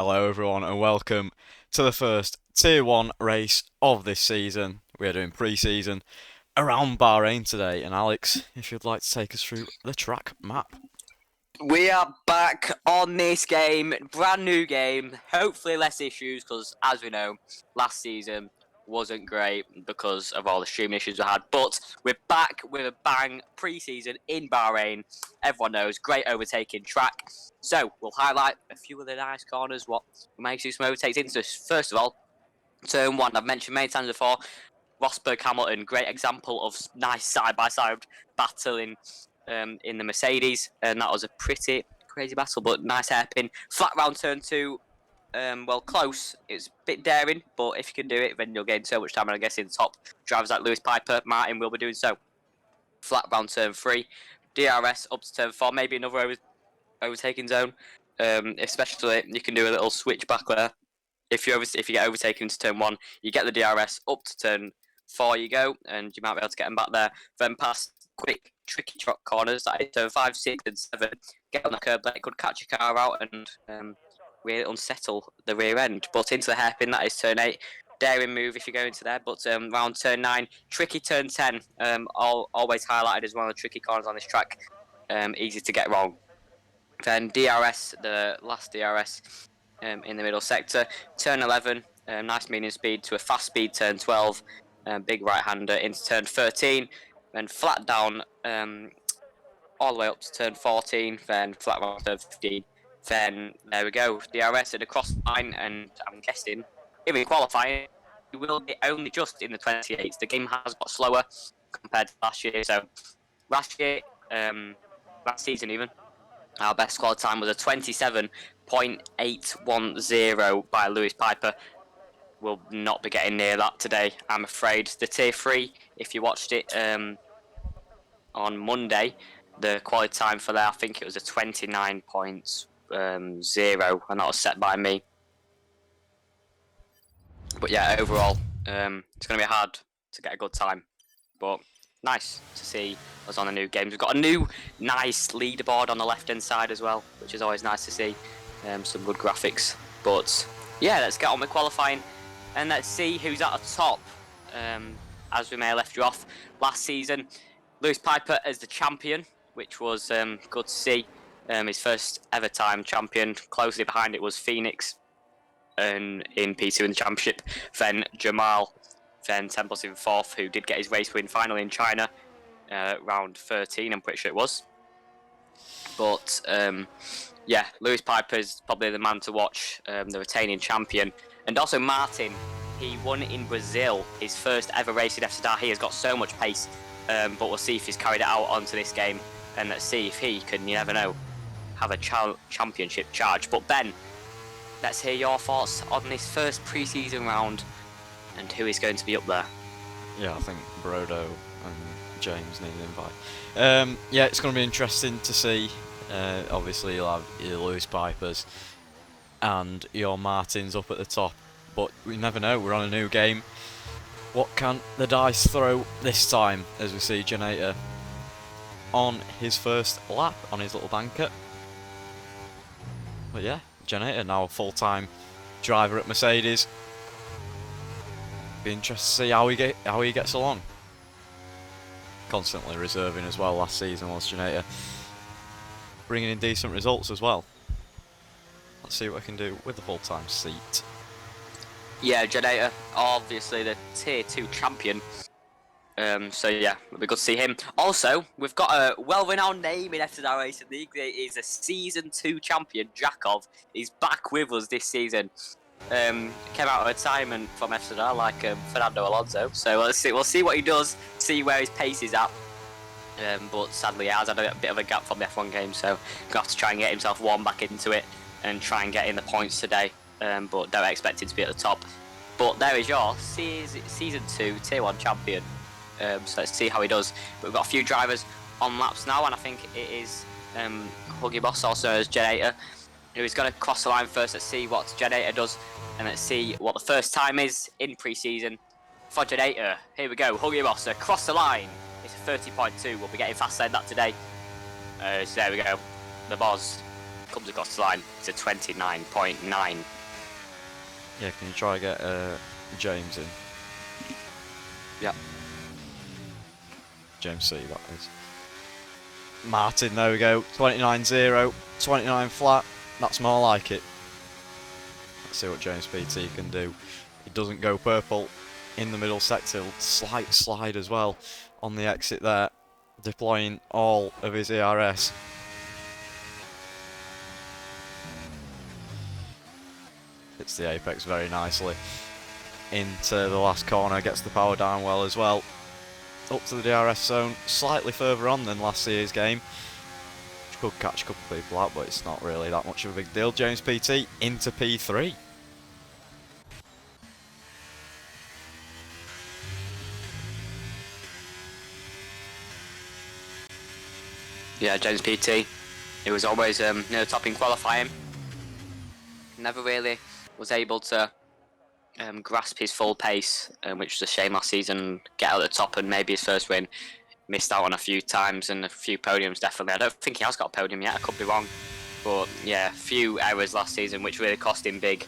Hello, everyone, and welcome to the first Tier 1 race of this season. We are doing pre season around Bahrain today. And Alex, if you'd like to take us through the track map. We are back on this game, brand new game, hopefully less issues because, as we know, last season wasn't great because of all the streaming issues we had. But we're back with a bang pre-season in Bahrain. Everyone knows, great overtaking track. So we'll highlight a few of the nice corners, what makes these some overtakes into. First of all, turn one, I've mentioned many times before, Rosberg Hamilton, great example of nice side-by-side battling in the Mercedes, and that was a pretty crazy battle, but nice hairpin. Flat round turn two, well, close. It's a bit daring, but if you can do it, then you'll gain so much time, and I guess in top drivers like Lewis Piper, Martin will be doing so. Flat round turn three, DRS up to turn four, maybe another overtaking zone, especially you can do a little switch back there. If you get overtaken into turn one, you get the DRS up to turn four you go, and you might be able to get them back there. Then past quick, tricky corners, that is turn 5, 6, and 7. Get on the curb there, it could catch your car out and really unsettle the rear end. But into the hairpin, that is turn 8. Daring move if you go into there, but round turn 9, tricky turn 10, always highlighted as one of the tricky corners on this track. Easy to get wrong. Then DRS, the last DRS in the middle sector. Turn 11, nice medium speed to a fast speed, turn 12. Big right-hander into turn 13, then flat down all the way up to turn 14, then flat round turn 15. Then there we go, DRS at the cross line, and I'm guessing, if we qualify, we will be only just in the 28s. The game has got slower compared to last year, so last year, last season even, our best squad time was a 27.810 by Lewis Piper. Will not be getting near that today, I'm afraid. The tier 3, if you watched it on Monday, the quality time for that, I think it was a 29.0, and that was set by me. But yeah, overall, it's going to be hard to get a good time. But nice to see us on the new games. We've got a new nice leaderboard on the left-hand side as well, which is always nice to see. Some good graphics. But yeah, let's get on with qualifying. And let's see who's at the top. As we may have left you off last season, Lewis Piper as the champion, which was good to see. His first ever time champion. Closely behind it was Phoenix in P2 in the championship. Then Jamal, then Temple's in fourth, who did get his race win finally in China, round 13, I'm pretty sure it was. But yeah, Lewis Piper is probably the man to watch, the retaining champion. And also Martin, he won in Brazil, his first ever race in FCDR. He has got so much pace, but we'll see if he's carried it out onto this game, and let's see if he can, you never know, have a championship charge. But Ben, let's hear your thoughts on this first pre-season round and who is going to be up there. Yeah, I think Brodo and James need an invite. Yeah, it's going to be interesting to see. Obviously, you'll have your Lewis Pipers and your Martins up at the top, but we never know. We're on a new game. What can the dice throw this time? As we see Janator on his first lap on his little banker. But yeah, Janator now a full-time driver at Mercedes. Be interested to see how he gets along. Constantly reserving as well last season was Janator, bringing in decent results as well. Let's see what I can do with the full-time seat. Yeah, Janator, obviously the tier 2 champion. So yeah, it'll be good to see him. Also, we've got a well-renowned name in FCR Racing League. He's a Season 2 champion, Jakov. He's back with us this season. Came out of retirement from FCR like Fernando Alonso. So we'll see what he does, see where his pace is at. But sadly, he has had a bit of a gap from the F1 game, so he'll have to try and get himself warm back into it and try and get in the points today. But don't expect him to be at the top. But there is your Season 2 Tier 1 champion. So let's see how he does. But we've got a few drivers on laps now, and I think it is Huggy Boss, also as Janator, who is going to cross the line first. Let's see what Janator does, and let's see what the first time is in pre-season for Janator. Here we go, Huggy Boss across the line. It's a 30.2. We'll be getting faster than that today. So there we go. The boss comes across the line to 29.9. Yeah, can you try to get James in? Yeah. James C, that is. Martin, there we go. 29.0, 29 flat. That's more like it. Let's see what James PT can do. He doesn't go purple in the middle sector. Slight slide as well on the exit there. Deploying all of his ERS. Hits the apex very nicely. Into the last corner, gets the power down well as well. Up to the DRS zone, slightly further on than last year's game. Which could catch a couple of people out, but it's not really that much of a big deal. James PT into P3. Yeah, James PT. He was always near the top in qualifying. Never really was able to grasp his full pace, which was a shame last season. Get out at the top and maybe his first win. Missed out on a few times and a few podiums, definitely. I don't think he has got a podium yet, I could be wrong. But yeah, a few errors last season, which really cost him big.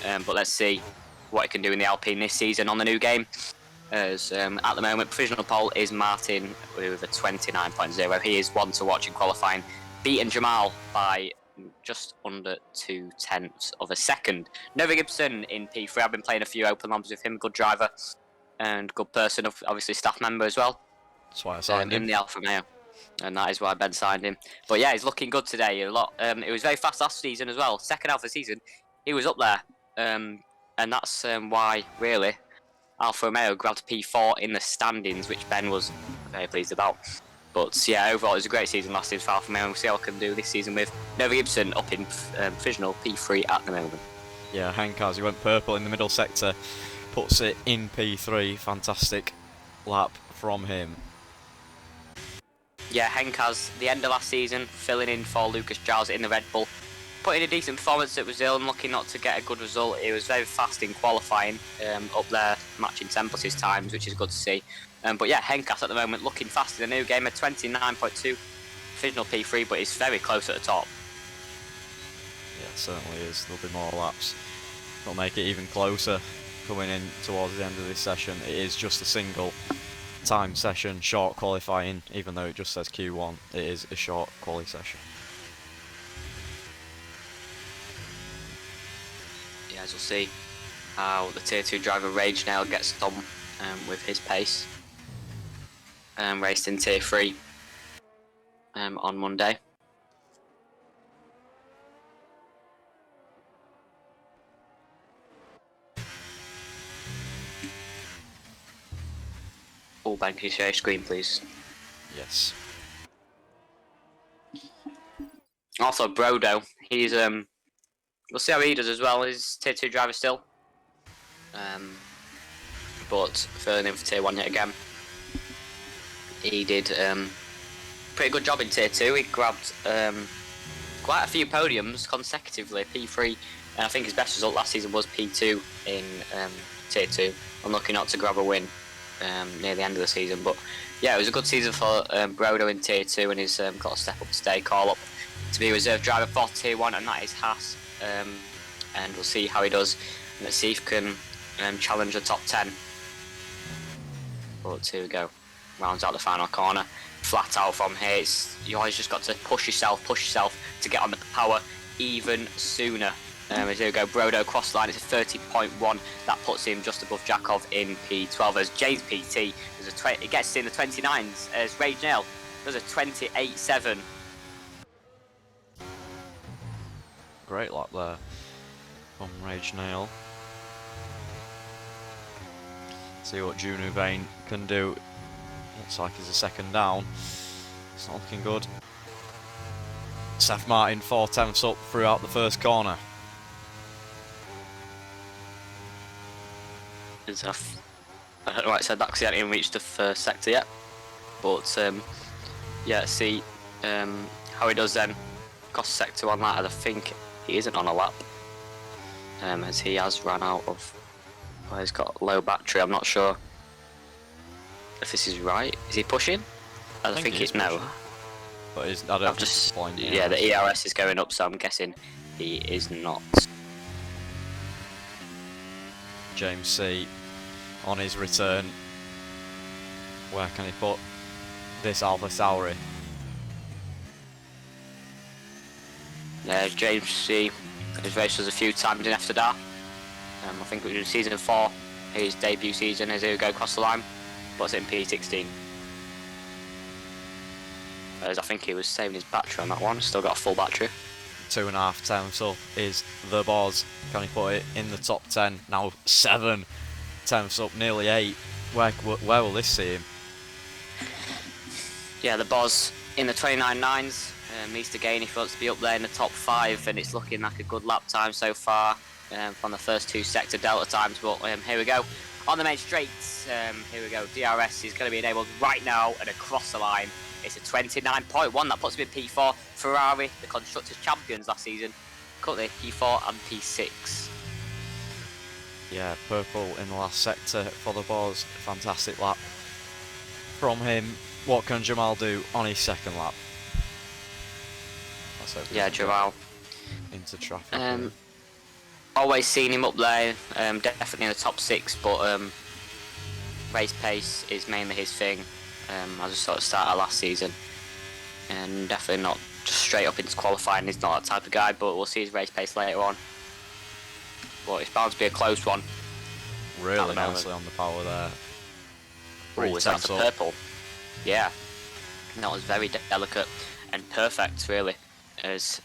But let's see what he can do in the Alpine this season on the new game. As at the moment, provisional pole is Martin with a 29.0. He is one to watch in qualifying, beaten Jamal by just under 0.2 of a second. Nova Gibson in P3. I've been playing a few open laps with him. Good driver and good person, obviously staff member as well. That's why I signed him. In the Alfa Romeo, and that is why Ben signed him. But yeah, he's looking good today. A lot. It was very fast last season as well. Second half of the season, he was up there, and that's why really Alfa Romeo grabbed P4 in the standings, which Ben was very pleased about. But yeah, overall, it was a great season last season for Alfa Romeo. We'll see how we can do this season with Nova Gibson up in provisional P3 at the moment. Yeah, Henkaz, he went purple in the middle sector, puts it in P3. Fantastic lap from him. Yeah, Henkaz, the end of last season, filling in for Lucas Giles in the Red Bull. Put in a decent performance at Brazil and lucky not to get a good result. He was very fast in qualifying, up there matching Tempus's times, which is good to see. But yeah, Henkaz at the moment looking fast in the new game at 29.2, divisional P3, but he's very close at the top. Yeah, it certainly is. There'll be more laps. It'll make it even closer coming in towards the end of this session. It is just a single time session, short qualifying, even though it just says Q1, it is a short quali session. Yeah, as we'll see how the Tier 2 driver Rage Nail gets on with his pace. Raced in Tier 3 on Monday. Oh, Ben, can you share your screen, please? Yes. Also, Brodo, he's we'll see how he does as well. He's Tier 2 driver still, but filling in for Tier 1 yet again. He did pretty good job in Tier 2. He grabbed quite a few podiums consecutively, P3, and I think his best result last season was P2 in Tier 2. Unlucky not to grab a win near the end of the season, but yeah, it was a good season for Brodo in Tier 2, and he's got a step up today, call up to be reserve driver for Tier 1, and that is Haas. And we'll see how he does. Let's see if he can challenge the top 10. But here we go. Rounds out the final corner. Flat out from here. You always just got to push yourself to get on the power even sooner. Here we go. Brodo cross line. It's a 30.1. That puts him just above Jakov in P12. As James PT it gets in the 29s. As Rage Nail does a 28.7. Great lap there from Rage Nail. See what Juno Vane can do. Looks like he's a second down. It's not looking good. Seth Martin 4/10 up throughout the first corner. I don't know why I said that because he hadn't even reached the first sector yet. But yeah, see how he does then. Cross sector on that. I think he isn't on a lap, as he has run out of. Well, he's got low battery. I'm not sure if this is right. Is he pushing? I think it's no. but I don't I've think he's just deploying the yeah, the ERS. ERS is going up, so I'm guessing he is not. James C on his return. Where can he put this Alpha Tauri? James C has raced us a few times in after that. I think it was in season 4, his debut season as he would go across the line, but it's in P16. As I think he was saving his battery on that one, still got a full battery. 2.5 tenths up is the Boz. Can he put it in the top 10? Now 7 tenths up, nearly 8. Where will this see him? Yeah, the Boz in the 29.9s needs to gain if he wants to be up there in the top 5, and it's looking like a good lap time so far from the first 2 sector delta times. But here we go on the main straights. Here we go. DRS is going to be enabled right now and across the line. It's a 29.1. That puts him in P4. Ferrari, the constructors champions last season, currently P4 and P6. Yeah, purple in the last sector for the Boz. Fantastic lap from him. What can Jamal do on his second lap? Let's hope he Yeah, doesn't Jamal. get into traffic here. Always seen him up there, definitely in the top 6, but race pace is mainly his thing, as a sort of starter last season, and definitely not just straight up into qualifying. He's not that type of guy, but we'll see his race pace later on. But it's bound to be a close one. Really nicely on the power there. Oh, is that the purple? Yeah, that was very delicate and perfect, really. As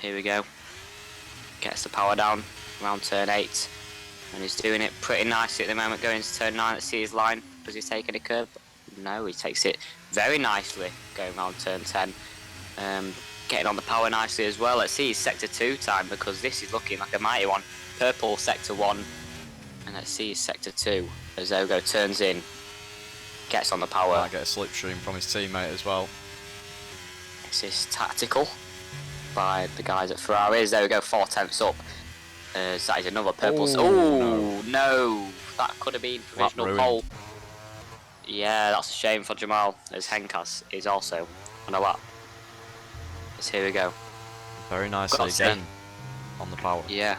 here we go, gets the power down around turn 8, and he's doing it pretty nicely at the moment. Going into turn 9, let's see his line. Does he take any curb? No, he takes it very nicely going around turn 10. Getting on the power nicely as well. Let's see his sector 2 time, because this is looking like a mighty one. Purple sector 1, and let's see his sector 2 as Ogo turns in, gets on the power. Might get a slipstream from his teammate as well. This is tactical by the guys at Ferrari. There we go, 4 tenths up. That is another purple. Oh no, that could have been provisional pole. Yeah, that's a shame for Jamal, as Henkas is also on a lap. So here we go. Very nicely again on the power. Yeah.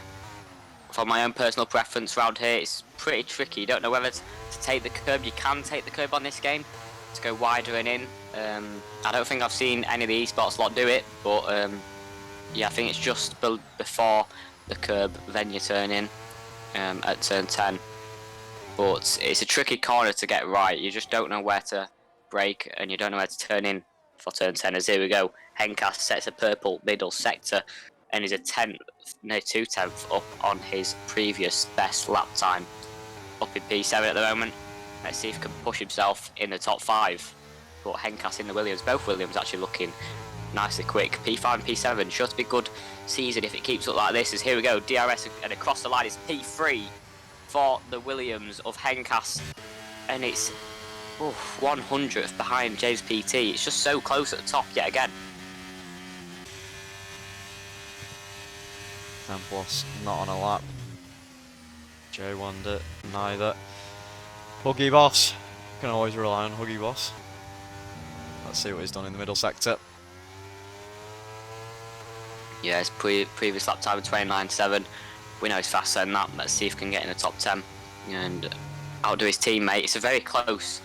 For my own personal preference around here, it's pretty tricky. You don't know whether to take the curb. You can take the curb on this game to go wider and in. I don't think I've seen any of the esports lot do it, but yeah, I think it's just before the curb, then you turn in at turn 10. But it's a tricky corner to get right. You just don't know where to brake, and you don't know where to turn in for turn 10. As here we go, Henkas sets a purple middle sector, and is a 2/10 up on his previous best lap time. Up in P7 at the moment. Let's see if he can push himself in the top 5. But Henkas in the Williams, both Williams actually looking nicely quick. P5 and P7, sure to be a good season if it keeps up like this. As here we go, DRS, and across the line is P3 for the Williams of Henkas, and it's 100th behind James PT. It's just so close at the top yet again. Templos not on a lap. Jay Wonder neither. Huggy Boss, can always rely on Huggy Boss. Let's see what he's done in the middle sector. Yeah, his previous lap time of 29.7. We know he's faster than that. Let's see if he can get in the top 10 and outdo his teammate. It's a very close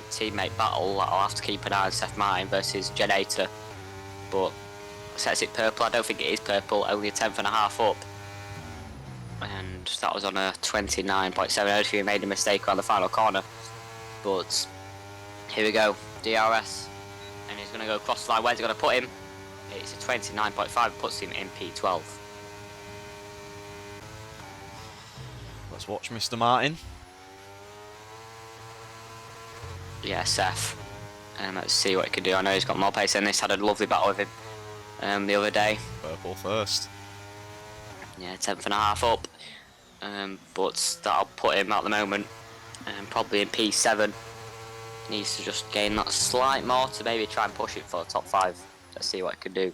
teammate battle. I'll have to keep an eye on Seth Martin versus Genator, but sets it purple. I don't think it is purple, only a 10.5 up, and that was on a 29.7. I don't think he made a mistake around the final corner, but here we go, DRS, and he's going to go across the line. Where's he going to put him? It's a 29.5, puts him in P12. Let's watch Mr. Martin. Yeah, Seth. Let's see what he can do. I know he's got more pace than this. Had a lovely battle with him the other day. Purple first. Yeah, 10.5 up. But that'll put him at the moment probably in P7. Needs to just gain that slight more to maybe try and push it for the top 5. Let's see what he can do.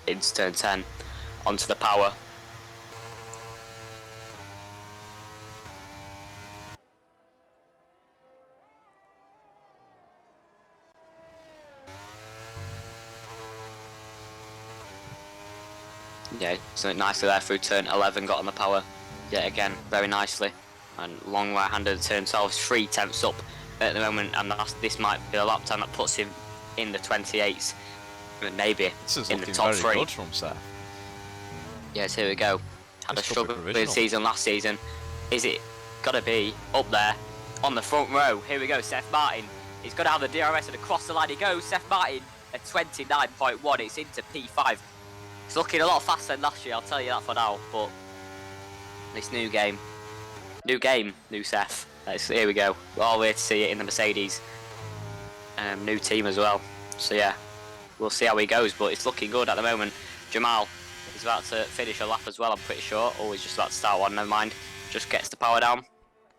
Into turn 10. Onto the power. Yeah, something nicely there through turn 11, got on the power yet again, very nicely. And long right-handed turn 12, 3/10 up at the moment, and this might be a lap time that puts him in the 28s, maybe This is in the looking top very 3. good from Seth. Yes, here we go. Had a This could be struggling provisional. season last season. Is it gotta be up there on the front row? Here we go, Seth Martin. He's got to have the DRS and across the line he goes. Seth Martin at 29.1. It's into P5. It's looking a lot faster than last year, I'll tell you that for now. But this new game, new Seth. Here we go. We're all here to see it in the Mercedes. New team as well. So yeah, we'll see how he goes. But it's looking good at the moment. Jamal is about to finish a lap as well, I'm pretty sure. Oh, he's just about to start one, never mind. Just gets the power down.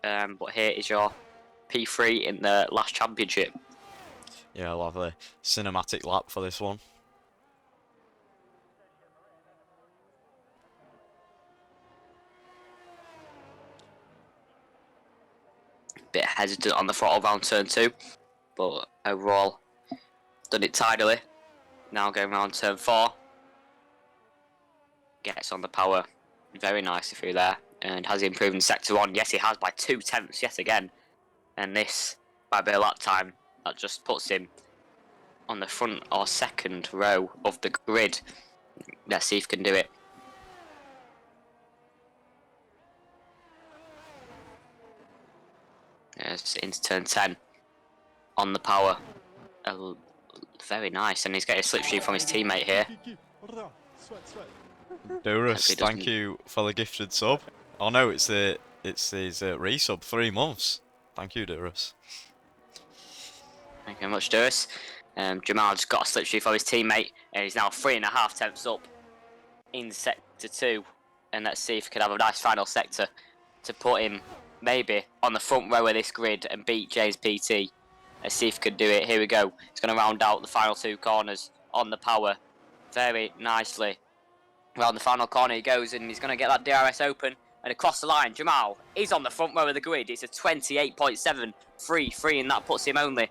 But here is your P3 in the last championship. Yeah, I'll have a cinematic lap for this one. Bit hesitant on the throttle round turn 2, but overall done it tidily. Now going round turn 4, gets on the power very nicely through there, and has he improved in sector 1? Yes, he has, by 2/10 yet again, and this by a bit of lap time that just puts him on the front or second row of the grid. Let's see if he can do it. Yes, into turn 10 on the power. Very nice, and he's getting a slipstream from his teammate here. Durus, thank you for the gifted sub. Oh no, it's his resub, 3 months. Thank you, Durus. Thank you very much, Durus. Jamal just got a slipstream from his teammate, and he's now 3.5 up in sector 2. And let's see if he can have a nice final sector to put him maybe on the front row of this grid and beat James PT. Let's see if he can do it. Here we go. He's going to round out the final 2 corners on the power very nicely. Around the final corner he goes, and he's going to get that DRS open and across the line. Jamal is on the front row of the grid. It's a 28.733, and that puts him only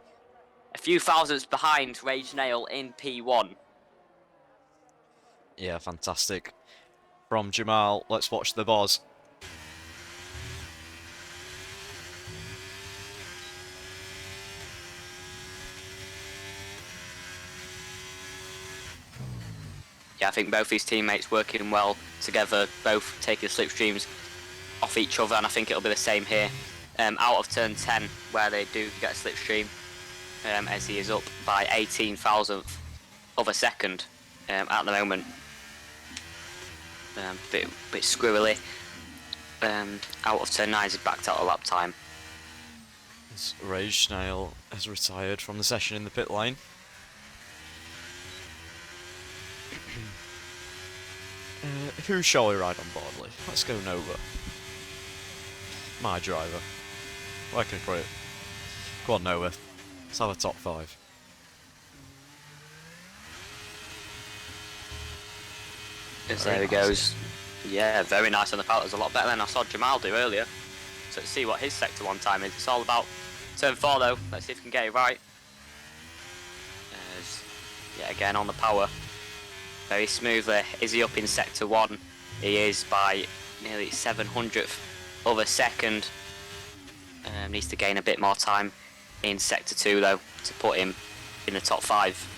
a few thousandths behind Rage Nail in P1. Yeah, fantastic. From Jamal, let's watch the Boz. Yeah, I think both his teammates working well together, both taking slipstreams off each other, and I think it'll be the same here. Out of turn 10, where they do get a slipstream, as he is up by 18 thousandth of a second at the moment. Bit squirrely. Out of turn 9, he's backed out a lap time. Rage Snail has retired from the session in the pit lane. Who shall we ride on board, Lee? Let's go Nova. My driver. Like a crit. Go on, Nova. Let's have a top 5. There he goes. Yeah, very nice on the pallet. There's a lot better than I saw Jamal do earlier. So let's see what his sector 1 time is. It's all about turn 4 though. Let's see if we can get it right. Yeah, again on the power. Very smoothly. Is he up in sector 1? He is by nearly 700th of a second. Needs to gain a bit more time in sector 2 though to put him in the top 5.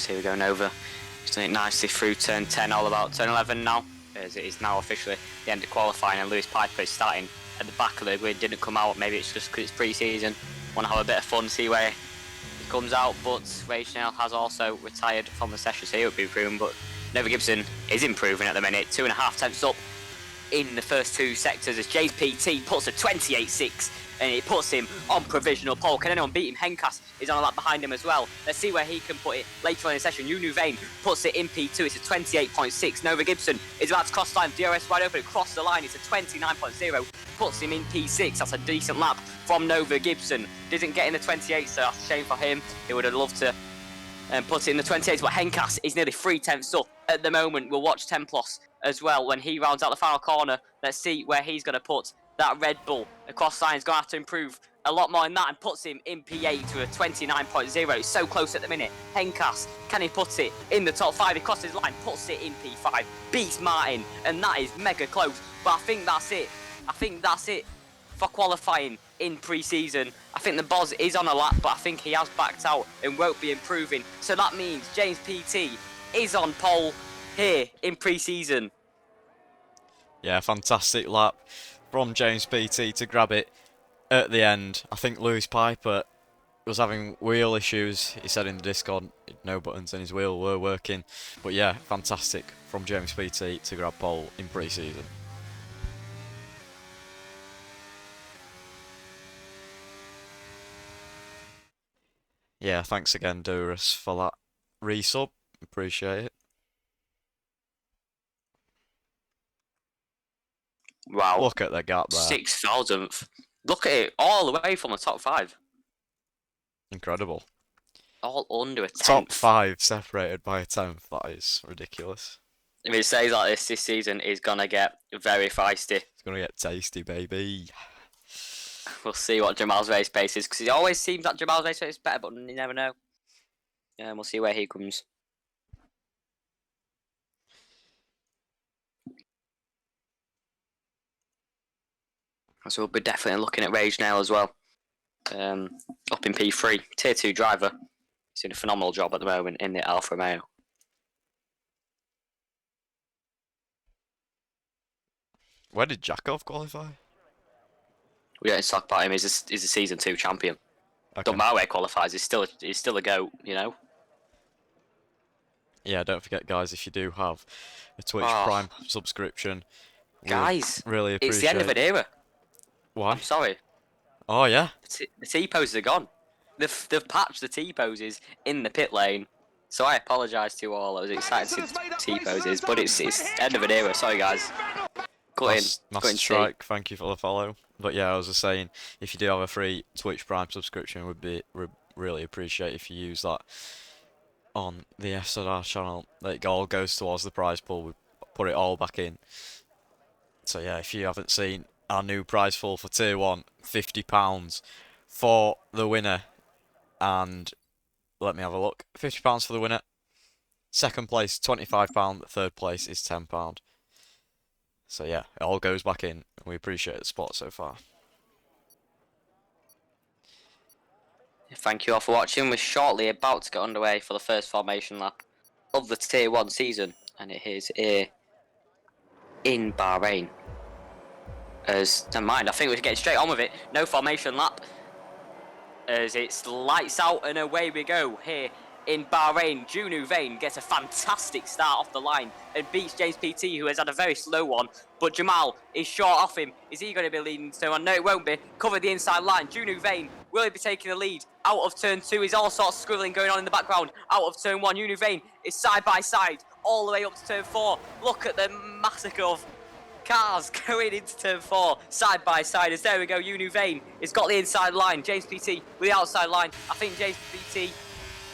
Here we go, Nova. He's doing it nicely through turn 10, all about turn 11 now, as it is now officially the end of qualifying, and Lewis Piper is starting at the back of the grid. Didn't come out, maybe it's just because it's pre-season. Want to have a bit of fun, see where he comes out, but Rage Nail has also retired from the session, so he would be improving, but Nova Gibson is improving at the minute. 2.5 up in the first 2 sectors as James PT puts a 28.6, and it puts him on provisional pole. Can anyone beat him? Henkas is on a lap behind him as well. Let's see where he can put it later on in the session. Unu Vane puts it in P2. It's a 28.6. Nova Gibson is about to cross the line. DRS wide open across the line. It's a 29.0. Puts him in P6. That's a decent lap from Nova Gibson. Didn't get in the 28, so that's a shame for him. He would have loved to and puts it in the 28. But Henkas is nearly 3/10 up at the moment. We'll watch Templos as well when he rounds out the final corner. Let's see where he's going to put that Red Bull across line. He's going to have to improve a lot more than that and puts him in P8 to a 29.0. It's so close at the minute. Henkas, can he put it in the top 5? He crosses his line, puts it in P5, beats Martin, and that is mega close. But I think that's it. I think that's it for qualifying in pre-season. I think the Boz is on a lap, but I think he has backed out and won't be improving. So that means James PT is on pole here in pre-season. Yeah, fantastic lap from James PT to grab it at the end. I think Lewis Piper was having wheel issues. He said in the Discord, no buttons in his wheel were working. But yeah, fantastic from James PT to grab pole in pre-season. Yeah, thanks again, Durus, for that resub. Appreciate it. Wow. Look at the gap there. 6,000th. Look at it, all the way from the top 5. Incredible. All under a 10th. Top 5 separated by a 10th. That is ridiculous. If it stays like this season is going to get very feisty. It's going to get tasty, baby. We'll see what Jamal's race pace is, because it always seems that Jamal's race pace is better, but you never know. Yeah, we'll see where he comes. So we'll be definitely looking at Rage Nail as well. Up in P3, Tier 2 driver. He's doing a phenomenal job at the moment in the Alfa Romeo. Where did Jakov qualify? We don't talk about him. He's a Season 2 champion. Okay. Don't matter where he qualifies. He's still a GOAT, you know? Yeah, don't forget, guys, if you do have a Twitch Prime subscription, guys, really appreciate it's the end of an era. Why? I'm sorry. Oh, yeah? The T-poses are gone. They've patched the T-poses in the pit lane. So I apologise to all. I was excited to see T-poses, but it's end of an era. Sorry, guys. Master Strike, thank you for the follow. But yeah, I was just saying, if you do have a free Twitch Prime subscription, would really appreciate if you use that on the SLR channel. It all goes towards the prize pool. We put it all back in. So yeah, if you haven't seen our new prize pool for Tier 1, £50 for the winner. And let me have a look. £50 for the winner. Second place, £25. Third place is £10. So yeah, it all goes back in. We appreciate the support so far. Thank you all for watching. We're shortly about to get underway for the first formation lap of the Tier 1 season. And it is here in Bahrain. Never mind, I think we're getting straight on with it. No formation lap. As it's lights out and away we go here in Bahrain. Junu Vane gets a fantastic start off the line and beats James PT, who has had a very slow one. But Jamal is short off him. Is he going to be leading to one? No, it won't be. Cover the inside line. Junu Vane will he be taking the lead out of turn 2? There's all sorts of scribbling going on in the background. Out of turn 1, Junu Vane is side by side all the way up to turn 4. Look at the massacre of cars going into turn 4 side by side. As there we go, Junu Vane has got the inside line. James PT with the outside line. I think James PT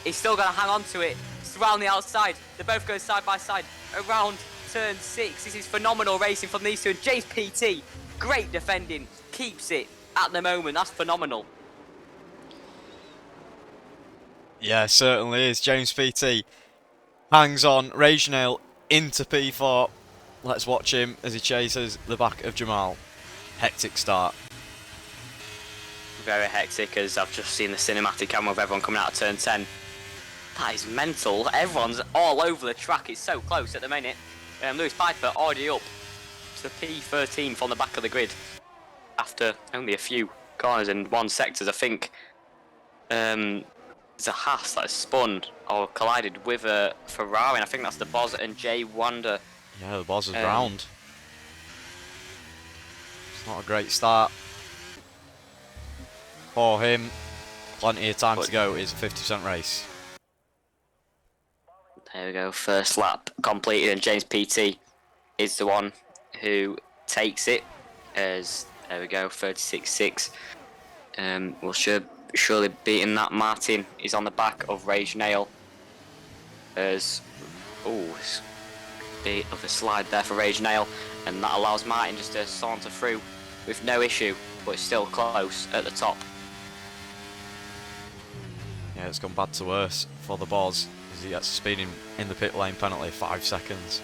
is still going to hang on to it. It's around the outside. They both go side by side around turn 6. This is phenomenal racing from these two. And James PT, great defending, keeps it at the moment. That's phenomenal. Yeah, certainly is. James PT hangs on. Rage Nail into P4. Let's watch him as he chases the back of Jamal. Hectic start. Very hectic, as I've just seen the cinematic camera of everyone coming out of turn 10. That is mental. Everyone's all over the track. It's so close at the minute. Lewis Piper already up to P13 from the back of the grid after only a few corners and one sectors. I think there's a Haas that has spun or collided with a Ferrari, and I think that's the Boz and Jay Wander. Yeah, the Boz is round. It's not a great start for him. Plenty of time to go. It's a 50% race. There we go, first lap completed, and James PT is the one who takes it. As there we go, 36.6. We'll surely beating that. Martin is on the back of Rage Nail There's a bit of a slide there for Rage Nail, and that allows Martin just to saunter through with no issue, but it's still close at the top. Yeah, it's gone bad to worse for the Boz as he gets speeding in the pit lane penalty, 5 seconds.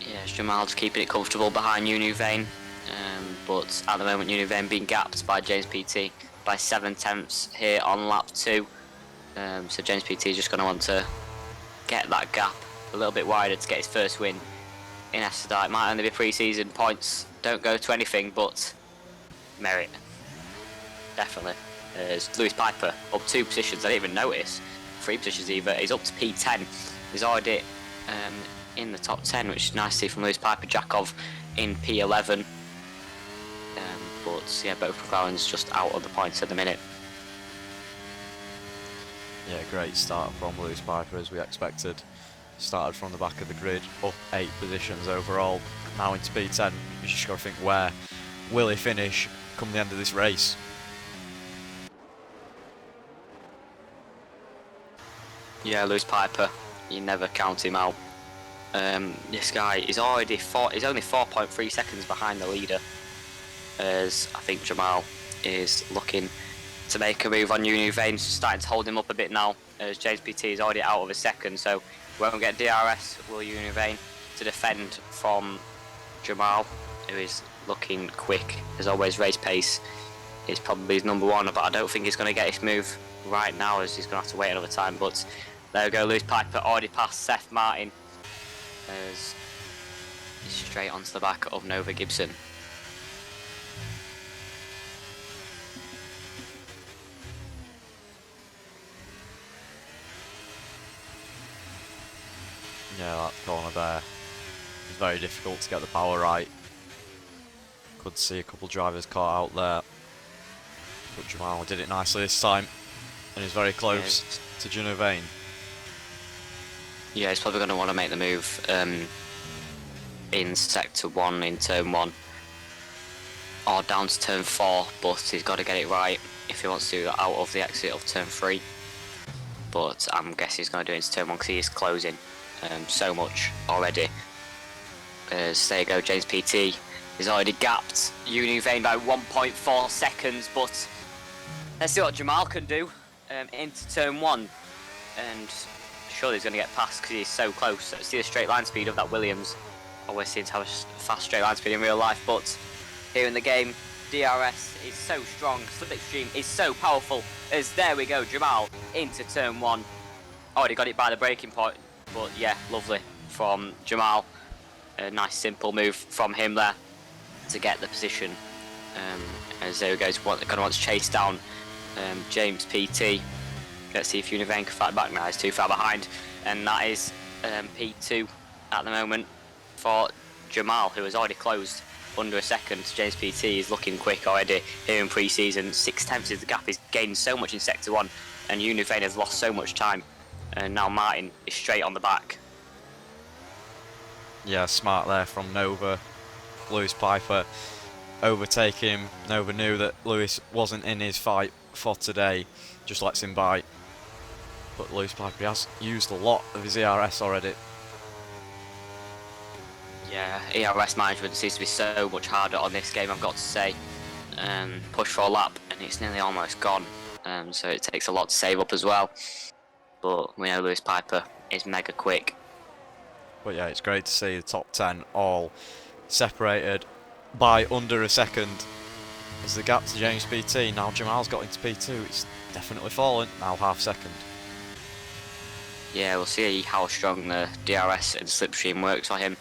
Yeah, Jamal's keeping it comfortable behind Univane, but at the moment Univane being gapped by James PT by 7/10 here on lap 2. So James PT is just going to want to get that gap a little bit wider to get his first win in Estadite. Might only be pre-season points, don't go to anything, but merit. Definitely. There's Lewis Piper up 2 positions, I didn't even notice. 3 positions either, he's up to P10. He's already in the top 10, which is nice to see from Lewis Piper. Jakov in P11. But yeah, both McLarens just out of the points at the minute. Yeah, great start from Lewis Piper as we expected. Started from the back of the grid, up 8 positions overall. Now into P10. You just got to think, where will he finish come the end of this race? Yeah, Lewis Piper, you never count him out. This guy is already he's only 4.3 seconds behind the leader, as I think Jamal is looking to make a move on Univane, starting to hold him up a bit now, as James PT is already out of a second, so we won't get DRS, will Univane, to defend from Jamal, who is looking quick. As always, race pace is probably his number one, but I don't think he's going to get his move right now, as he's going to have to wait another time. But there we go, Lewis Piper already passed Seth Martin, as he's straight onto the back of Nova Gibson. Yeah, that corner there is very difficult to get the power right. Could see a couple drivers caught out there, but Jamal did it nicely this time, and he's very close to Univane. Yeah, he's probably going to want to make the move in sector 1 in turn 1, or down to turn 4, but he's got to get it right if he wants to do that out of the exit of turn 3. But I'm guessing he's going to do it into turn 1 because he is closing so much already. As there you go, James PT is already gapped Univane by 1.4 seconds, but let's see what Jamal can do into turn 1, and surely he's going to get past because he's so close. Let's see the straight line speed of that Williams. Always seems to have a fast straight line speed in real life, but here in the game, DRS is so strong, Slipstream is so powerful, as there we go, Jamal into turn 1. Already got it by the braking point, but yeah, lovely from Jamal. A nice simple move from him there to get the position. As there he goes, going to want to chase down James PT. Let's see if Univane can fight back now. He's too far behind, and that is P2 at the moment for Jamal, who has already closed under a second. James PT is looking quick already here in pre-season. 6/10 is the gap. He's gained so much in sector 1, and Univane has lost so much time. And now Martin is straight on the back. Yeah, smart there from Nova. Lewis Piper overtaking him. Nova knew that Lewis wasn't in his fight for today, just lets him by. But Lewis Piper has used a lot of his ERS already. Yeah, ERS management seems to be so much harder on this game, I've got to say. Push for a lap and it's nearly almost gone, so it takes a lot to save up as well. But we know Lewis Piper is mega quick. But yeah, it's great to see the top 10 all separated by under a second. As the gap to James PT, now Jamal's got into P2, it's definitely fallen, now half second. Yeah, we'll see how strong the DRS and slipstream works for him.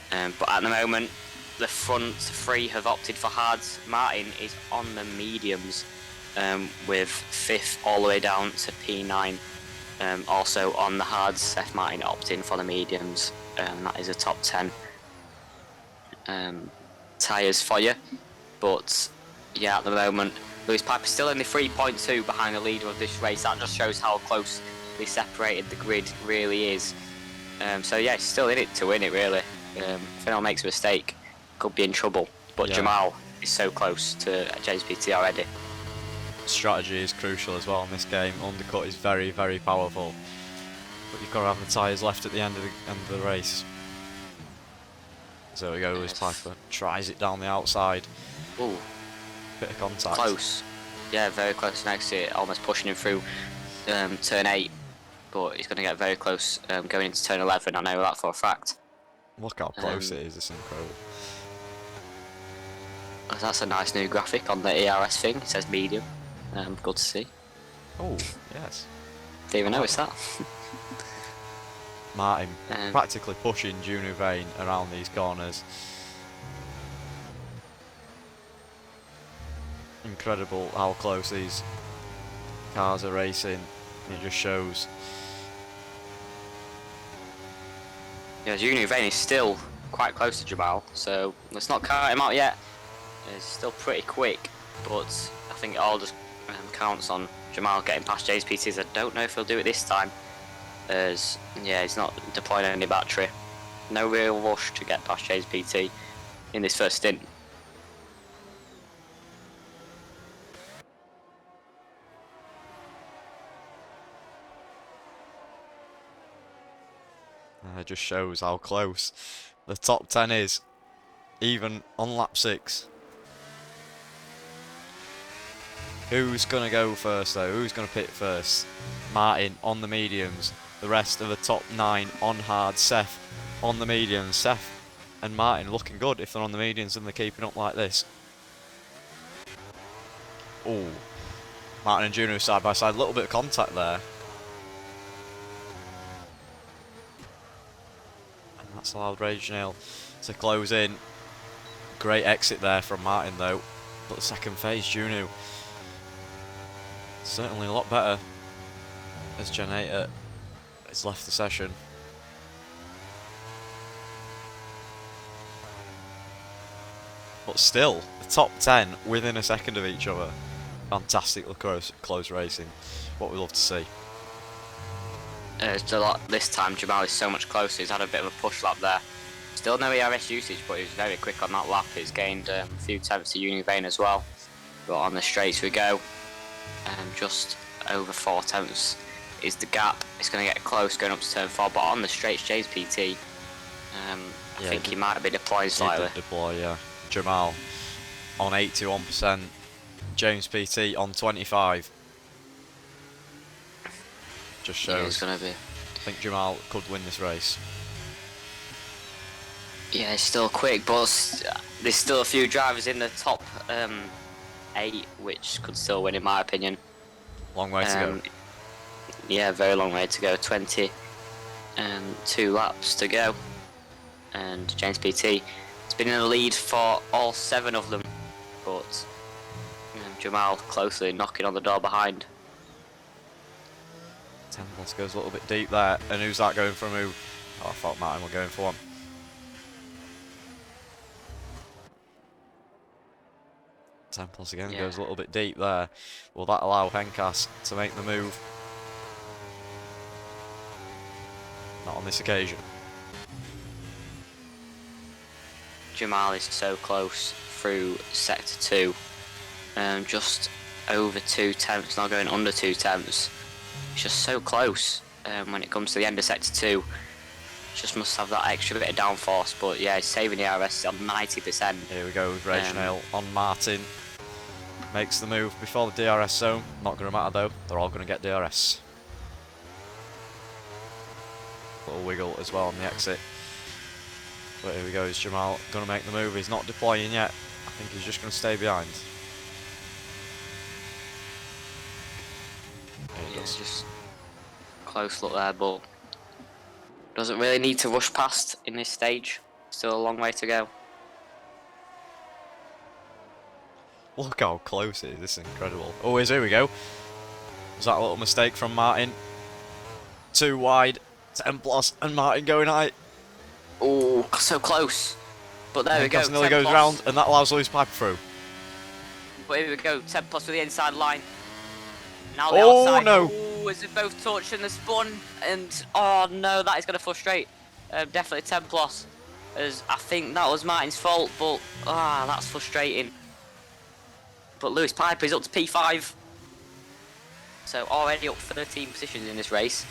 But at the moment, the front 3 have opted for hards. Martin is on the mediums, with 5th all the way down to P9. Also on the hards, Seth Martin opting for the mediums. That is a top 10 tyres for you. But yeah, at the moment, Lewis Piper still only 3.2 behind the leader of this race. That just shows how closely separated the grid really is. So yeah, he's still in it to win it really. If anyone makes a mistake, could be in trouble. But yeah, Jamal is so close to James PT already. strategy is crucial as well in this game. Undercut is very, very powerful, but you've got to have the tyres left at the end of the race. So there we go, Lewis Piper tries it down the outside. Ooh, bit of contact. Close. Yeah, very close next to it, almost pushing him through turn 8. But he's going to get very close going into turn 11, I know that for a fact. Look how close it is, it's incredible. That's a nice new graphic on the ERS thing, it says medium. Good to see. Oh, yes. Didn't even notice that. Martin practically pushing Junior Vane around these corners. Incredible how close these cars are racing. It just shows. Yeah, Junior Vane is still quite close to Jamal, so let's not count him out yet. He's still pretty quick, but I think it all just counts on Jamal getting past JPTs. I don't know if he'll do it this time, as yeah, he's not deploying any battery. No real rush to get past JPT in this first stint. It just shows how close the top 10 is, even on lap 6. Who's going to go first though? Who's going to pit first? Martin on the mediums. The rest of the top 9 on hard. Seth on the mediums. Seth and Martin looking good if they're on the mediums and they're keeping up like this. Oh, Martin and Juno side by side. A little bit of contact there. And that's allowed Reginald to close in. Great exit there from Martin though. But the second phase, Juno certainly a lot better as Generator has left the session. But still, the top 10 within a second of each other. Fantastically close racing. What we love to see. It's a lot this time. Jamal is so much closer. He's had a bit of a push lap there. Still no ERS usage, but he was very quick on that lap. He's gained a few tenths to Univane as well. But on the straights we go. Just over 4 tenths is the gap. It's going to get close going up to turn 4, but on the straights, Jay's PT, I think he might be deploying slightly. He did deploy, yeah. Jamal on 81%, James PT on 25. Just shows. Yeah, it's going to be. I think Jamal could win this race. Yeah, he's still quick, but there's still a few drivers in the top 8 which could still win in my opinion. Long way to go. Yeah, very long way to go. 22 laps to go. And James PT has been in the lead for all 7 of them, but Jamal closely knocking on the door behind. Temples goes a little bit deep there, and who's that going from who? Oh, I thought Martin were going for one. Temples again goes a little bit deep there. Will that allow Henkas to make the move? Not on this occasion. Jamal is so close through sector 2. Just over 2 tenths, not going under 2 tenths. It's just so close when it comes to the end of sector 2. Just must have that extra bit of downforce, but yeah, he's saving the RS on 90%. Here we go with Reginald on Martin. Makes the move before the DRS zone. Not going to matter though, they're all going to get DRS. Little wiggle as well on the exit. But here we go, is Jamal going to make the move? He's not deploying yet. I think he's just going to stay behind. Yeah, it's just close look there, but doesn't really need to rush past in this stage. Still a long way to go. Look how close it is, this is incredible. Oh, here we go. Was that a little mistake from Martin? Too wide, 10 plus, and Martin going high. Oh, so close. But there we go. Nearly goes round, and that allows Lewis Piper through. But here we go, 10 plus with the inside line. Now the outside. outside. No. Oh, as they're both touching the spun, and oh no, that is going to frustrate. Definitely 10 plus, as I think that was Martin's fault, but that's frustrating. But Lewis Piper is up to P5. So already up 13 positions in this race.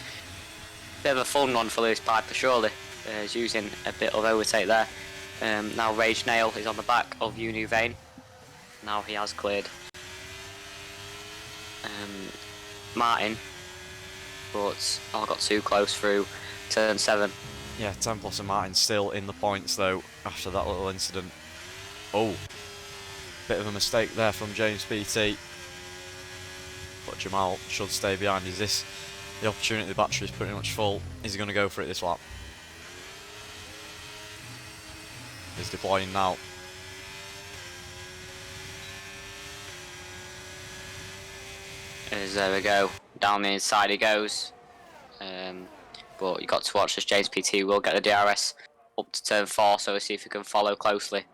Bit of a fun one for Lewis Piper, surely. He's using a bit of overtake there. Now Rage Nail is on the back of Unu Vane. Now he has cleared Martin, but I got too close through turn 7. Yeah, 10 plus and Martin still in the points though after that little incident. Oh, bit of a mistake there from James PT. But Jamal should stay behind. Is this the opportunity? The battery is pretty much full. Is he going to go for it this lap? He's deploying now. As there we go, down the inside he goes. But you got to watch this. James PT will get the DRS up to turn 4, so we'll see if he can follow closely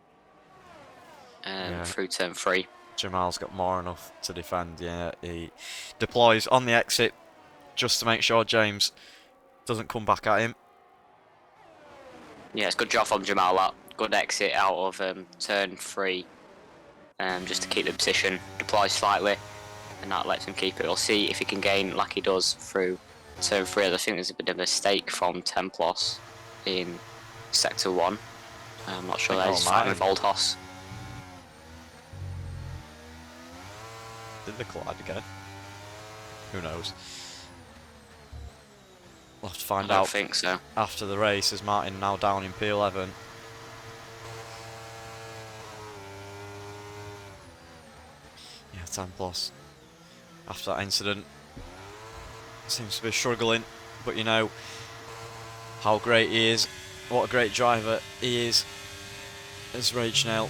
through turn 3. Jamal's got more enough to defend. Yeah, he deploys on the exit just to make sure James doesn't come back at him. Yeah, it's good job from Jamal. That good exit out of turn 3, just to keep the position. Deploy slightly, and that lets him keep it. We'll see if he can gain like he does through turn 3. I think there's a bit of a mistake from Templos in sector 1. I'm not sure. He's fighting with Old Hoss. Did they collide again? Who knows? We'll have to find out. I think so. After the race, as Martin now down in P11. Yeah, 10 plus. After that incident, seems to be struggling, but you know how great he is. What a great driver he is. As Rage Nail,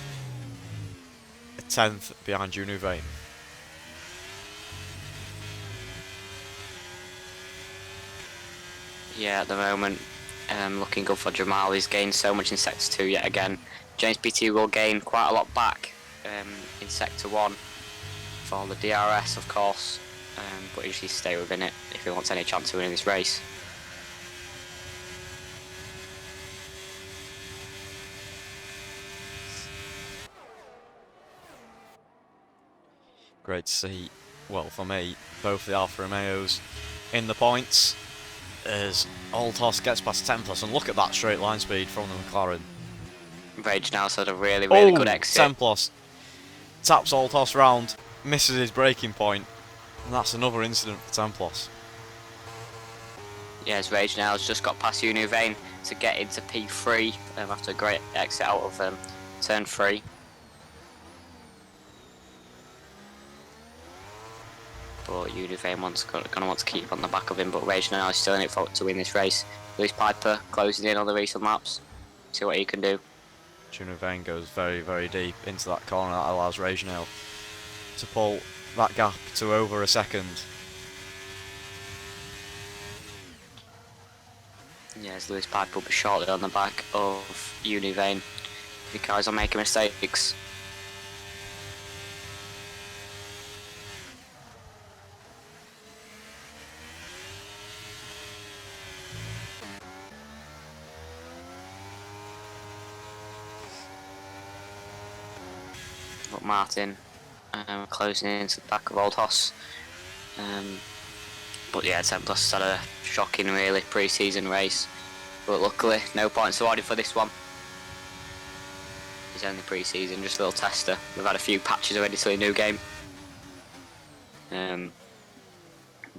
a 10th behind Unu Vane. Yeah, at the moment, looking good for Jamal. He's gained so much in Sector 2 yet again. James PT will gain quite a lot back in Sector 1 for the DRS, of course, but he should stay within it if he wants any chance of winning this race. Great to see, well for me, both the Alfa Romeos in the points. As Old Hoss gets past 10 plus, and look at that straight line speed from the McLaren. Rage now had a really good exit. 10 plus. Taps Old Hoss round, misses his braking point, and that's another incident for 10 plus. Yes, Rage now has just got past Unu Vane to get into P3 after a great exit out of turn 3. But Unu Vane going to want to keep on the back of him, but Rage now is still in it to win this race. Lewis Piper closing in on the recent laps. See what he can do. Unu Vane goes very, very deep into that corner. That allows Rage Nail to pull that gap to over a second. Yes, Lewis Piper will be shortly on the back of Unu Vane. The cars are making mistakes. But Martin closing into the back of Old Hoss. But yeah, 10 Plus had a shocking, really, pre-season race. But luckily, no points awarded for this one. It's only pre-season, just a little tester. We've had a few patches already to a new game.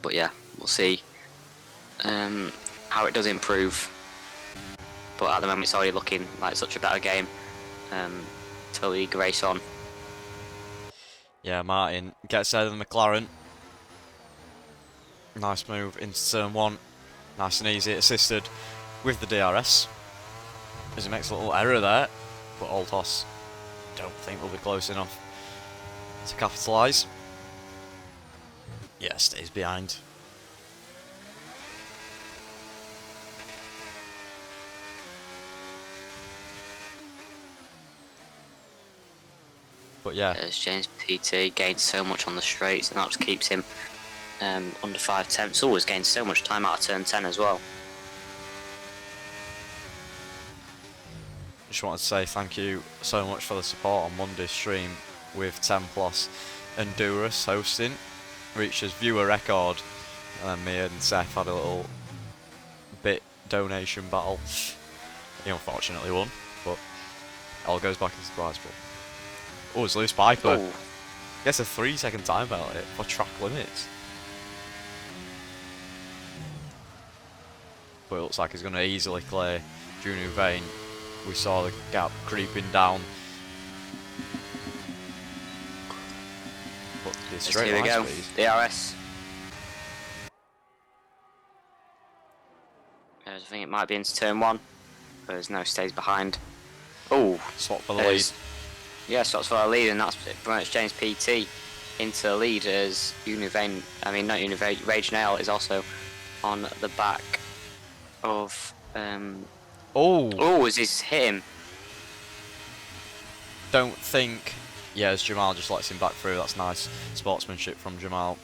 But yeah, we'll see how it does improve. But at the moment, it's already looking like such a better game to league race on. Yeah, Martin gets ahead of the McLaren. Nice move into turn 1. Nice and easy, assisted with the DRS. There's a makes a little error there, but Old Hoss don't think will be close enough to capitalise. Yeah, stays behind. But yeah, As James PT gains so much on the straights, and that just keeps him under 5 tenths. Always gains so much time out of turn 10 as well. just wanted to say thank you so much for the support on Monday's stream with 10 Plus and Durus hosting. reached his viewer record, and then me and Seth had a little bit donation battle. He unfortunately won, but all goes back into the prize pool. Oh, it's Lewis Piper. Oh, Gets a 3-second time penalty for track limits. But it looks like he's going to easily clear Junior Vane. We saw the gap creeping down. But the straight here we line go. speed. DRS. I think it might be into turn 1. There's no stays behind. Oh, Swap for the lead. Yeah, stops for our lead, and that's promotes James PT into the lead as Univane. I mean, not Univane. Rage Nail is also on the back of. Oh, is this hit him? Don't think. Yeah, as Jamal just lets him back through. That's nice sportsmanship from Jamal.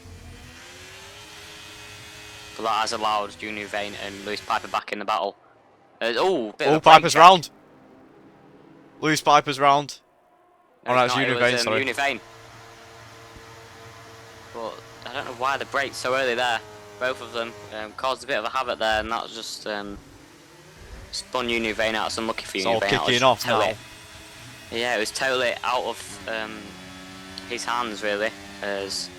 But that has allowed Univane and Lewis Piper back in the battle. Bit Oh, of a Piper's check. round. Lewis Piper's round. No, Oh, no, it's not. Univane, It was, sorry. Univane. But I don't know why they braked so early there. Both of them caused a bit of a havoc there, and that was just spun Univane out. It's unlucky for It's all Univane. kicking off now. Yeah, it was totally out of his hands, really, as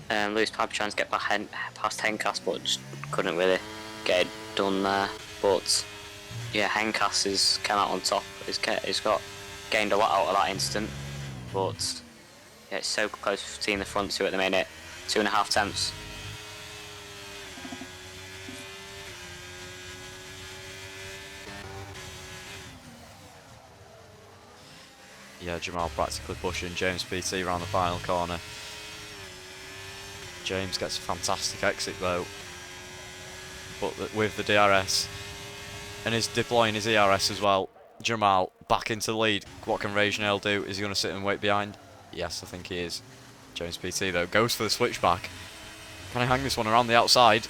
Lewis Piper trying to get past Henkas, but just couldn't really get it done there. But yeah, Henkas has come out on top. He's gained a lot out of that instant, but yeah, it's so close to the front two at the minute. 2.5 tenths. Yeah, Jamal practically pushing James PT around the final corner. James gets a fantastic exit though, but with the DRS, and is deploying his ERS as well. Jamal back into the lead. What can Rage Nail do? Is he going to sit and wait behind? Yes, I think he is. James PT though goes for the switchback. Can I hang this one around the outside?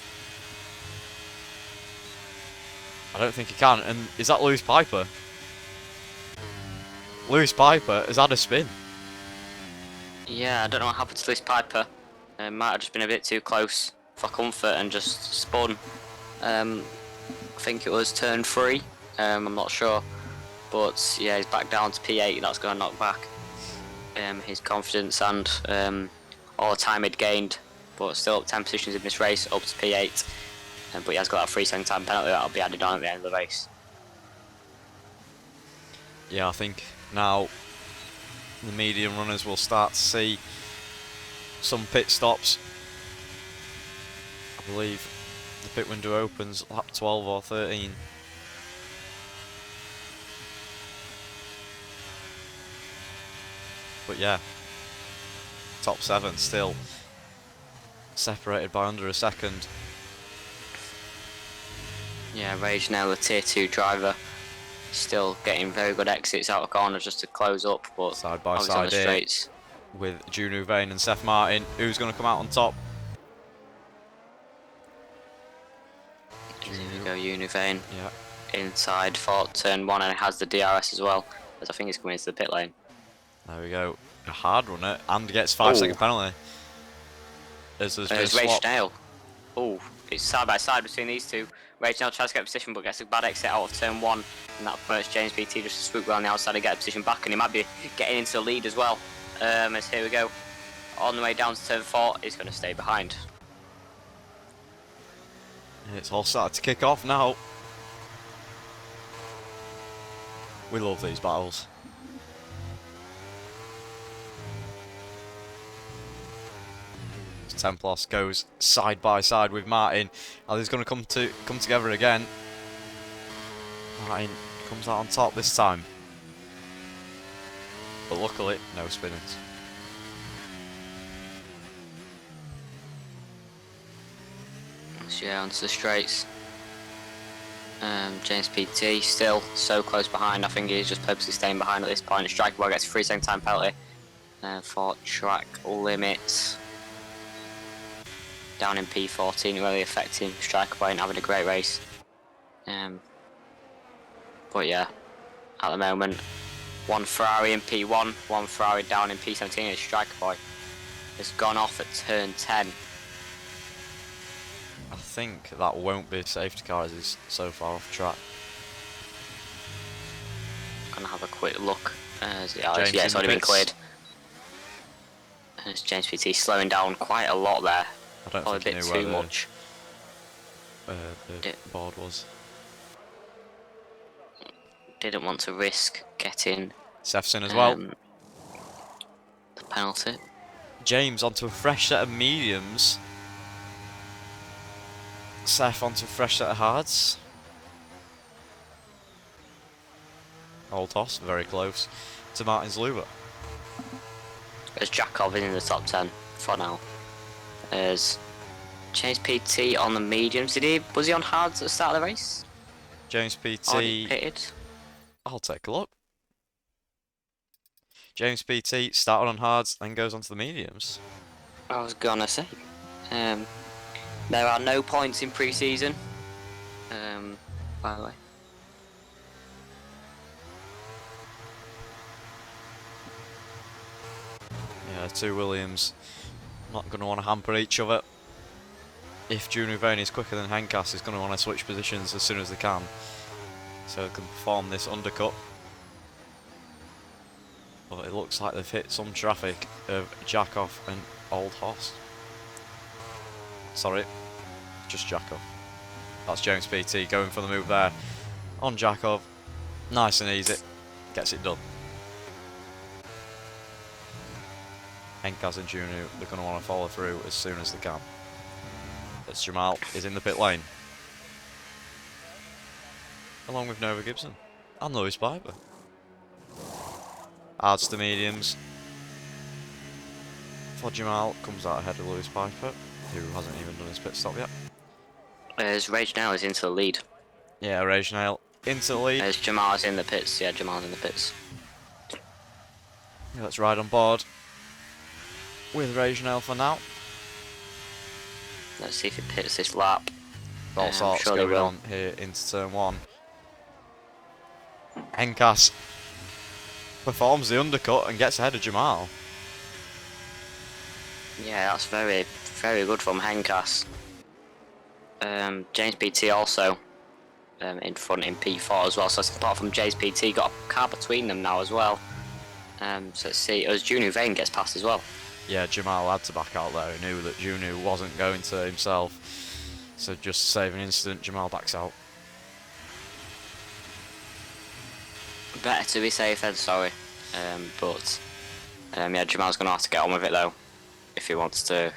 I don't think he can. And is that Lewis Piper? Lewis Piper has had a spin. Yeah, I don't know what happened to Lewis Piper. Might have just been a bit too close for comfort and just spun. I think it was turn 3. I'm not sure, but yeah, he's back down to P8. That's going to knock back his confidence and all the time he'd gained. But still up 10 positions in this race, up to P8. But he has got that 3-second time penalty that'll be added on at the end of the race. Yeah, I think now the medium runners will start to see some pit stops. I believe the pit window opens lap 12 or 13. But yeah, top 7 still separated by under a second. Yeah, Rage now the tier 2 driver, still getting very good exits out of corners just to close up, but Side by obviously on side the here straights. with Junu Vane and Seth Martin. Who's going to come out on top? Here we go, Univane. Yeah. Inside for turn 1, and it has the DRS as well, as I think it's coming into the pit lane. There we go. A hard runner and gets 5-second penalty. As there's been a Rage swap. Nail. Oh, it's side by side between these two. Rage Nail tries to get a position but gets a bad exit out of turn 1, and that promotes James BT just to swoop around the outside and get a position back, and he might be getting into the lead as well. As here we go, on the way down to turn 4, he's going to stay behind. It's all started to kick off now. We love these battles. Templos goes side by side with Martin. Are these going to come together again? Martin comes out on top this time, but luckily no spinners. So yeah, onto the straights. James PT still so close behind. I think he's just purposely staying behind at this point. Striker Boy gets a 3-second time penalty for track limits. Down in P14, really affecting Striker Boy and having a great race. But yeah, at the moment, one Ferrari in P1, one Ferrari down in P17 is Striker Boy. has gone off at turn 10. I think that won't be a safety car as he's so far off track. Gonna have a quick look. It's James in already the been pits. cleared. And it's James PT slowing down quite a lot there. I don't Probably a think bit he knew too where much. the board was. Didn't want to risk getting Seth's in as well. the penalty. James onto a fresh set of mediums. Seth onto a fresh set of hards. Old toss, very close to Martin's Luber. As Jakov in the top 10 for now. As James PT on the mediums. Was he on hards at the start of the race? James Already PT. pitted. I'll take a look. James PT started on hards, then goes onto the mediums. I was gonna say. There are no points in pre-season. By the way. Yeah, two Williams not going to want to hamper each other. If Junior Vane is quicker than Henkas, he's going to want to switch positions as soon as they can, so they can perform this undercut. But it looks like they've hit some traffic of Jakov and Old Hoss. Sorry, just Jakov. That's James PT going for the move there on Jakov. Nice and easy, gets it done. Henkas and Junior, they're going to want to follow through as soon as they can. As Jamal is in the pit lane, along with Nova Gibson and Lewis Piper. Adds to mediums for Jamal, comes out ahead of Lewis Piper, who hasn't even done his pit stop yet. As Rage now is into the lead. Yeah, Rage Nail into the lead. As Jamal's in the pits. Yeah, Jamal's in the pits. Yeah, let's ride on board with Rage Nail for now. Let's see if it pits this lap. All sorts going on here into turn 1. Henkas performs the undercut and gets ahead of Jamal. Yeah, that's very, very good from Henkas. James PT also in front in P4 as well. So apart from James PT, got a car between them now as well. So let's see as Junior Vane gets past as well. Yeah, Jamal had to back out there. He knew that Junior wasn't going to himself, so just to save an incident, Jamal backs out. Better to be safe than sorry. Yeah, Jamal's going to have to get on with it though, if he wants to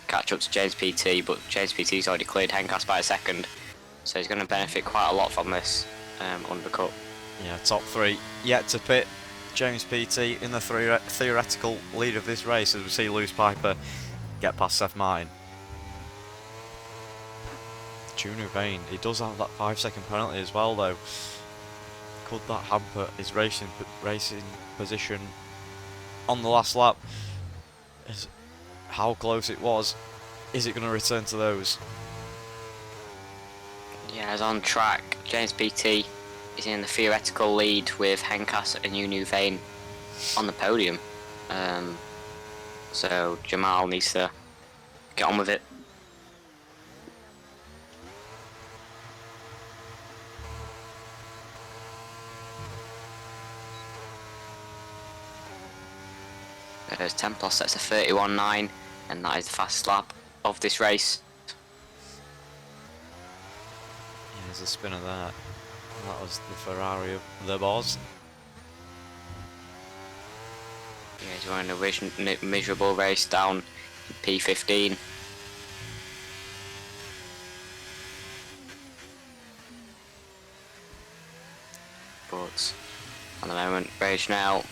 catch up to James PT, but James PT's already cleared Henkas by a second, so he's going to benefit quite a lot from this undercut. Yeah, top 3 yet to pit. James PT in the theoretical lead of this race as we see Lewis Piper get past Seth Martin. Junior Vane, he does have that 5-second penalty as well though. Could that hamper his racing position on the last lap? How close it was. Is it going to return to those? Yeah, he's on track. James PT is in the theoretical lead with Henkas and Junior Vane on the podium. So Jamal needs to get on with it. There's Templar sets a 31.9, and that is the fastest lap of this race. Yeah, there's a spinner there. That was the Ferrari of the boss. Yeah, he's running a miserable race down in P15. But at the moment, Rage now.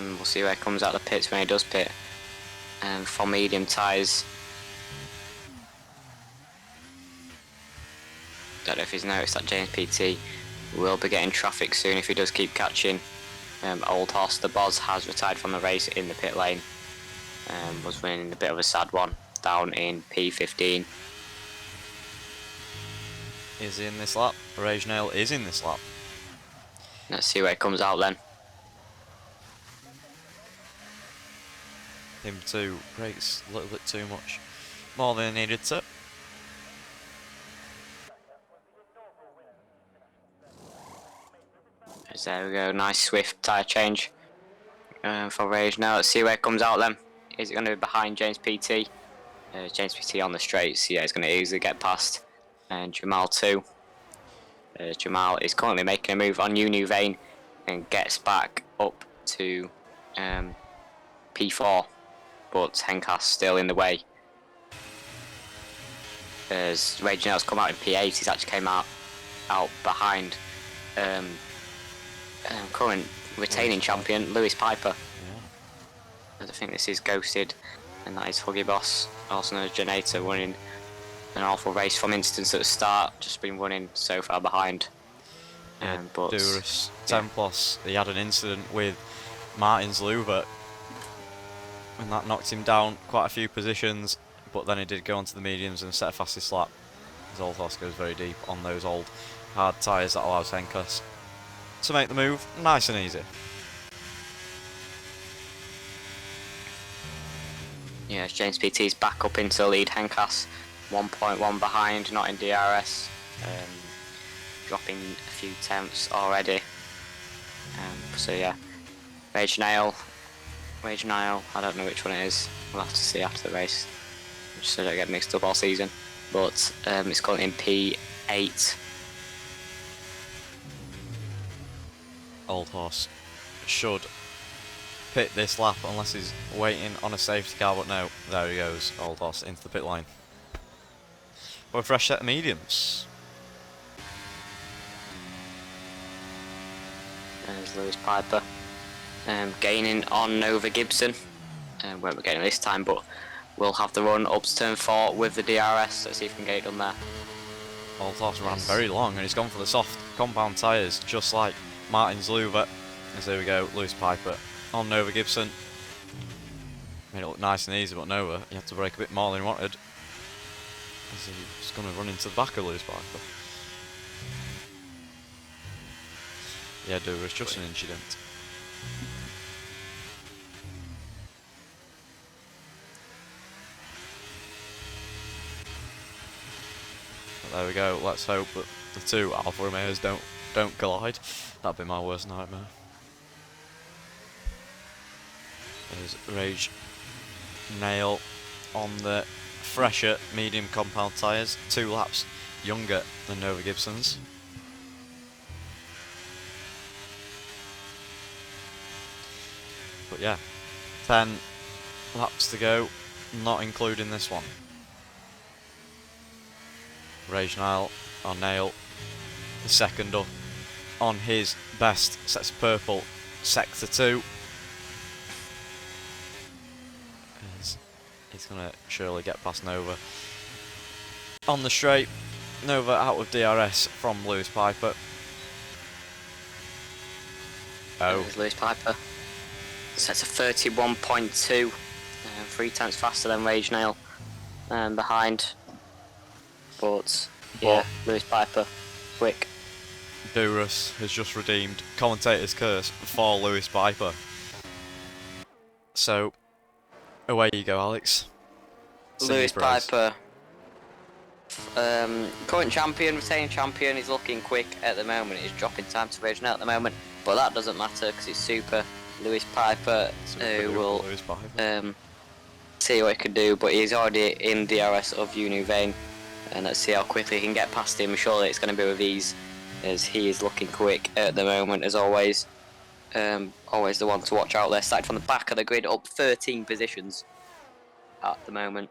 We'll see where he comes out of the pits when he does pit. For medium tyres. Don't know if he's noticed that James PT will be getting traffic soon if he does keep catching. Old Hoss, the Boz, has retired from the race in the pit lane. Was winning a bit of a sad one down in P15. Is he in this lap? Rage Nail is in this lap. Let's see where it comes out then. him to brakes a little bit too much, more than he needed to. There we go, nice swift tyre change for Rage. Now let's see where it comes out then. Is it going to be behind James PT? James PT on the straights, yeah, he's going to easily get past. And Jamal too. Jamal is currently making a move on Univain and gets back up to P4, but Henkas still in the way. As Rage Nail's come out in P8, he's actually came out behind current retaining champion Lewis Piper. Yeah. I think this is Ghosted, and that is Huggy Boss, also known as Janator, winning an awful race from instance at the start, just been running so far behind. But Durus, Templos, he had an incident with Martin's Louver, and that knocked him down quite a few positions, but then he did go onto the mediums and set a fastest lap. His old horse goes very deep on those old hard tyres that allows Henkas to make the move nice and easy. Yeah, James PT's back up into the lead. Henkas 1.1 behind, not in DRS, dropping a few tenths already. So yeah, Rage Nail, I don't know which one it is. We'll have to see after the race, just so I don't get mixed up all season. But it's currently in P8. Old horse should pit this lap unless he's waiting on a safety car, but no, there he goes, old horse into the pit line. For a fresh set of mediums. There's Lewis Piper gaining on Nova Gibson. Won't be getting this time, but we'll have the run up to turn 4 with the DRS. Let's see if we can get it done there. Old horse ran very long and he's gone for the soft compound tyres, just like Martin's Louver. And so there we go, Lewis Piper on Nova Gibson. Made it look nice and easy, but Nova, he had to brake a bit more than he wanted, as he was going to run into the back of Lewis Piper. Yeah, dude, it was just an incident. But there we go, let's hope that the two Alfa Romeos don't collide. That'd be my worst nightmare. There's Rage Nail on the fresher medium compound tyres, 2 laps younger than Nova Gibson's. But yeah, 10 laps to go, not including this one. Rage Nail on Nail, the second up on his best, sets purple, sector 2. He's going to surely get past Nova. On the straight, Nova out of DRS from Lewis Piper. Oh. There's Lewis Piper. Sets a 31.2, 3 times faster than Rage Nail behind. But yeah, Lewis Piper, quick. Durus has just redeemed commentator's curse for Lewis Piper. So, away you go, Alex. Lewis Piper, current champion, retaining champion, he's looking quick at the moment. He's dropping time to Rage Nail at the moment, but that doesn't matter because it's super Lewis Piper who will see what he can do, but he's already in DRS of Univain, and let's see how quickly he can get past him. Surely it's going to be with ease, as he is looking quick at the moment as always. Always the one to watch out there. Started from the back of the grid, up 13 positions at the moment,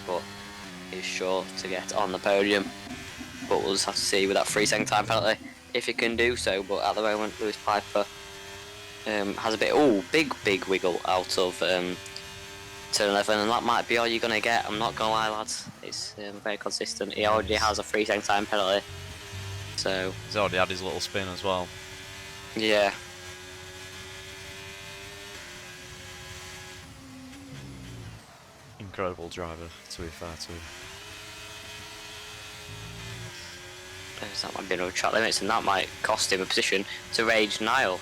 but he's sure to get on the podium. But we'll just have to see with that 3-second time penalty if he can do so. But at the moment, Lewis Piper has a bit, big wiggle out of turn 11, and that might be all you're going to get. I'm not going to lie, lads. It's very consistent. He already has a 3-second time penalty, so he's already had his little spin as well. Yeah. Incredible driver, to be fair to him. That might be another track limits, and that might cost him a position to Rage Nile.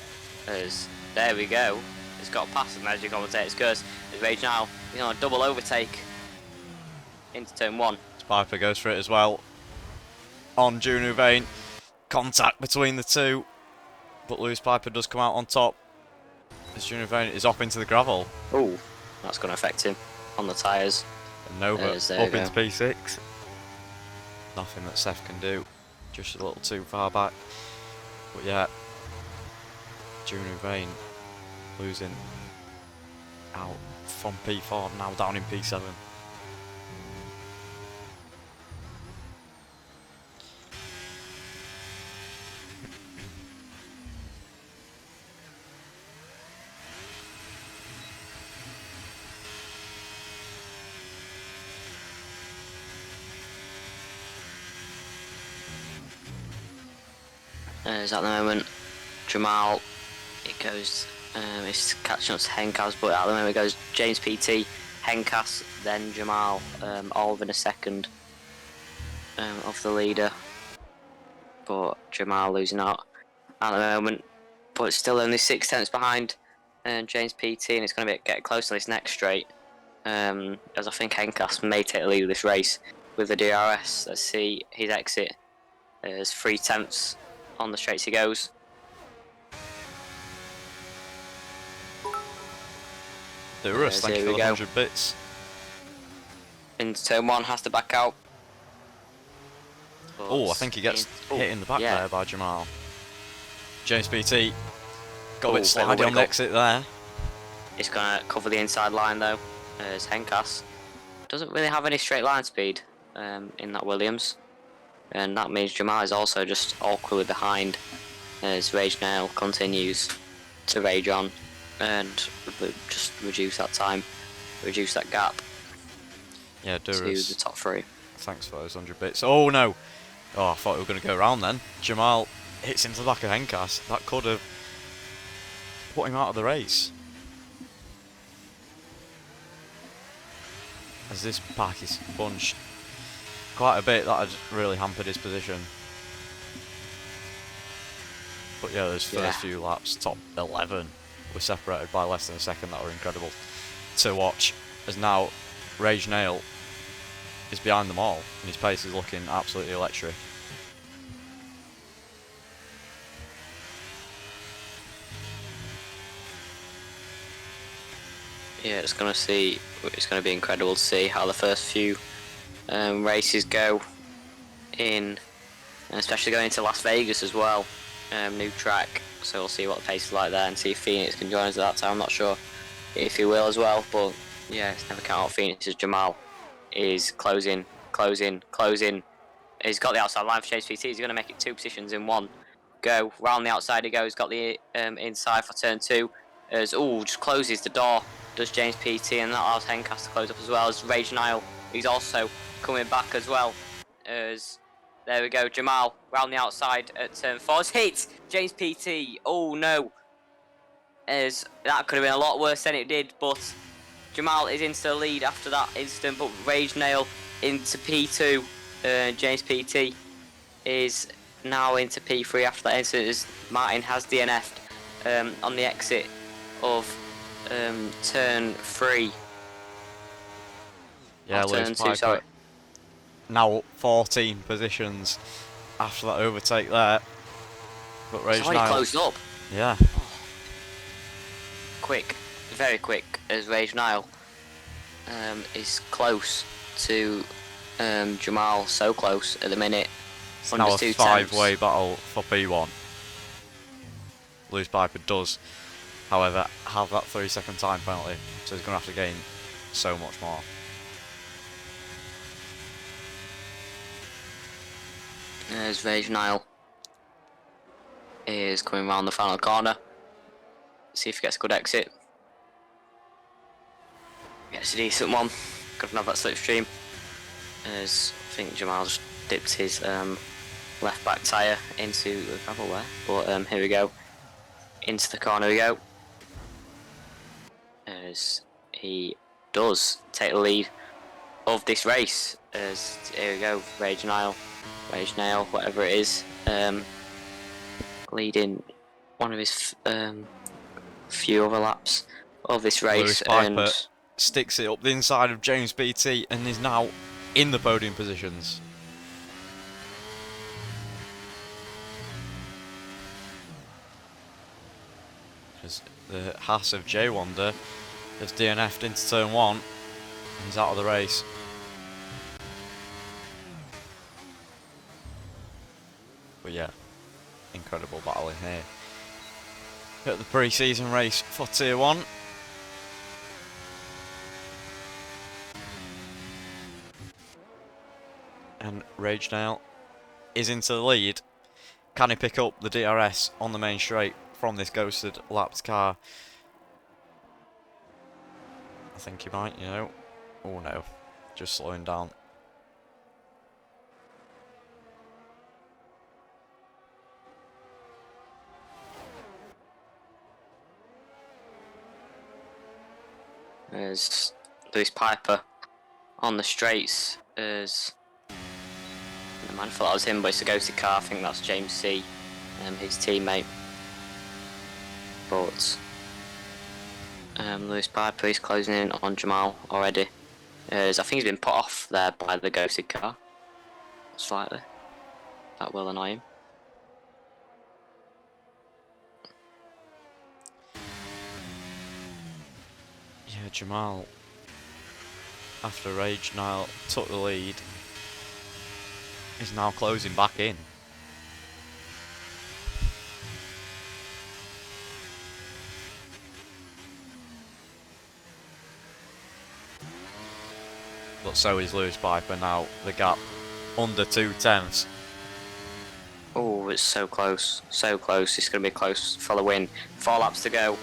As there we go, It's got past the magic commentator's curse. There's Rage now. You know, a double overtake into turn 1. Piper goes for it as well. On Junu Vane. Contact between the two. But Lewis Piper does come out on top. As Junu Vane is off into the gravel. Oh, that's going to affect him on the tyres. And Nova up into P6. Nothing that Seth can do. Just a little too far back. But yeah, Junu Vane losing out from P4, now down in P7. Is at the moment Jamal, it goes, it's catching up to Henkas, but at the moment it goes James PT, Henkas, then Jamal, all within a second of the leader. But Jamal losing out at the moment, but it's still only 6 tenths behind James PT, and it's going to get close to this next straight. As I think Henkas may take the lead of this race with the DRS. Let's see his exit. There's 3 tenths on the straights he goes. Durus, thank you for the 100 bits. Into turn 1, has to back out. Oh, I think he gets hit in the back there by Jamal. James PT got a bit slidey on the exit there. It's going to cover the inside line though, as Henkas doesn't really have any straight line speed in that Williams. And that means Jamal is also just awkwardly behind as Rage Nail continues to rage on and just reduce that time, reduce that gap to the top 3. Thanks for those 100 bits. Oh no! Oh, I thought we were going to go around then. Jamal hits into the back of Henkas. That could have put him out of the race. As this pack is bunched quite a bit, that had really hampered his position. But yeah, those first few laps, top 11, were separated by less than a second. That were incredible to watch. As now, Rage Nail is behind them all, and his pace is looking absolutely electric. Yeah, it's going to be incredible to see how the first few races go in, especially going into Las Vegas as well. New track, so we'll see what the pace is like there and see if Phoenix can join us at that time. I'm not sure if he will as well, but yeah, it's never count out Phoenix as Jamal is closing. He's got the outside line for Chase PT. He's going to make it 2 positions in 1 go. Round the outside he goes, got the inside for turn 2. As just closes the door, does James PT, and that allows Henkas to close up as well. As Rage Nile, he's also coming back as well. As there we go, Jamal round the outside at turn 4. It's hit James PT. Oh no! As that could have been a lot worse than it did, but Jamal is into the lead after that instant. But Rage Nail into P2. James PT is now into P3 after that incident, as Martin has DNF'd on the exit of turn 3. Yeah, Lewis Piper now 14 positions after that overtake there. But Rage Nile closed up. Yeah. Quick, very quick, as Rage Nile is close to Jamal, so close at the minute. It's now a 5-way battle for P1. Lewis Piper does, however, have that 3-second time penalty, so he's going to have to gain so much more. As Rage Nile is coming around the final corner. See if he gets a good exit. Gets a decent one. Couldn't have that slipstream. As I think Jamal just dipped his left back tyre into the gravel there. But here we go. Into the corner we go. As he does take the lead of this race. As here we go, Rage Nail, whatever it is, leading one of his few other laps of this Lewis race, Piper and sticks it up the inside of James Beattie and is now in the podium positions. As the Haas of J Wonder has DNF'd into turn 1 and he's out of the race. But yeah, incredible battle in here. At the pre-season race for Tier 1. And Rage Nail is into the lead. Can he pick up the DRS on the main straight from this ghosted lapped car? I think he might, you know. Oh no, just slowing down. there's Lewis Piper on the straights. As the man thought that was him, but it's a ghosted car. I think that's James C, his teammate. But Lewis Piper is closing in on Jamal already. As I think he's been put off there by the ghosted car slightly. That will annoy him. Yeah, Jamal, after Rage Nail took the lead, is now closing back in. But so is Lewis Piper now, the gap under 2/10. Oh, it's so close. So close. It's going to be close for the win. 4 laps to go.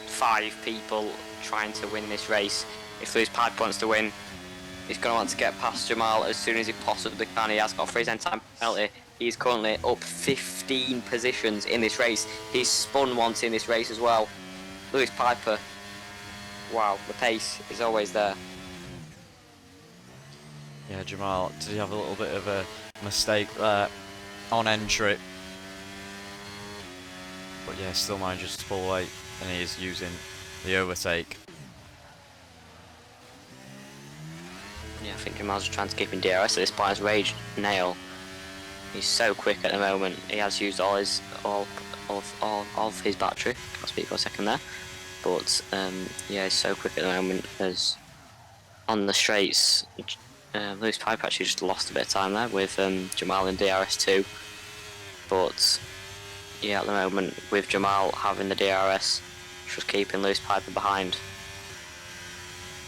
5 people trying to win this race. If Lewis Piper wants to win, he's going to want to get past Jamal as soon as he possibly can. He has got a freeze end time penalty. He's currently up 15 positions in this race. He's spun once in this race as well. Lewis Piper, wow, the pace is always there. Yeah, Jamal, did he have a little bit of a mistake there on entry? But yeah, still manages to pull away, and he is using the overtake. Yeah, I think Jamal's trying to keep in DRS at this point as Rage Nail. He's so quick at the moment. He has used all of his battery. I'll speak for a second there. But yeah, he's so quick at the moment as on the straights. Lewis Piper actually just lost a bit of time there with Jamal in DRS2. But yeah, at the moment with Jamal having the DRS, just keeping Lewis Piper behind.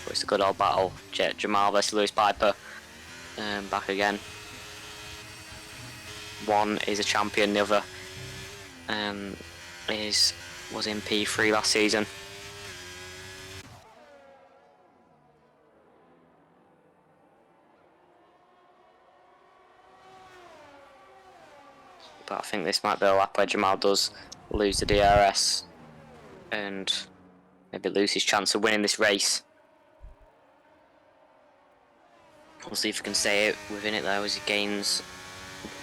But it's a good old battle. Jamal versus Lewis Piper. Back again. One is a champion, the other was in P3 last season. But I think this might be a lap where Jamal does lose the DRS and maybe lose his chance of winning this race. We'll see if we can stay within it though, as he gains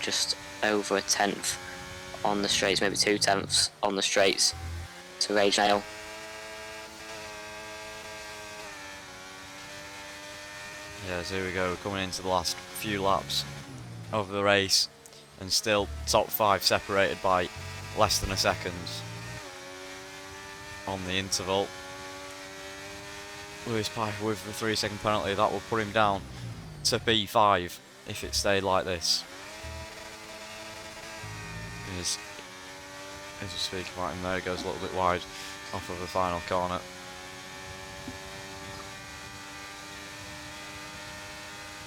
just over a tenth on the straights, maybe 2/10 on the straights to Rage Nail. Yeah, so here we go, coming into the last few laps of the race, and still top 5 separated by less than a second on the interval. Lewis Piper with the 3-second penalty, that will put him down to P5 if it stayed like this. As we speak about him there, goes a little bit wide off of the final corner.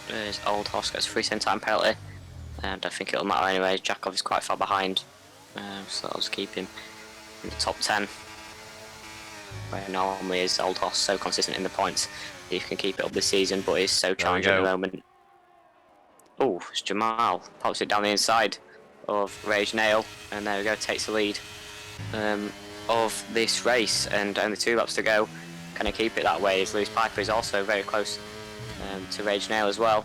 There's Old Hoss gets a 3-second time penalty, and I don't think it'll matter anyway. Jakov is quite far behind, so I'll just keep him in the top 10. Where normally is Old Hoss so consistent in the points. He can keep it up this season, but he's so challenging at the moment. Oh, it's Jamal. Pops it down the inside of Rage Nail, and there we go, takes the lead of this race, and only 2 laps to go. Can he keep it that way? As Lewis Piper is also very close to Rage Nail as well.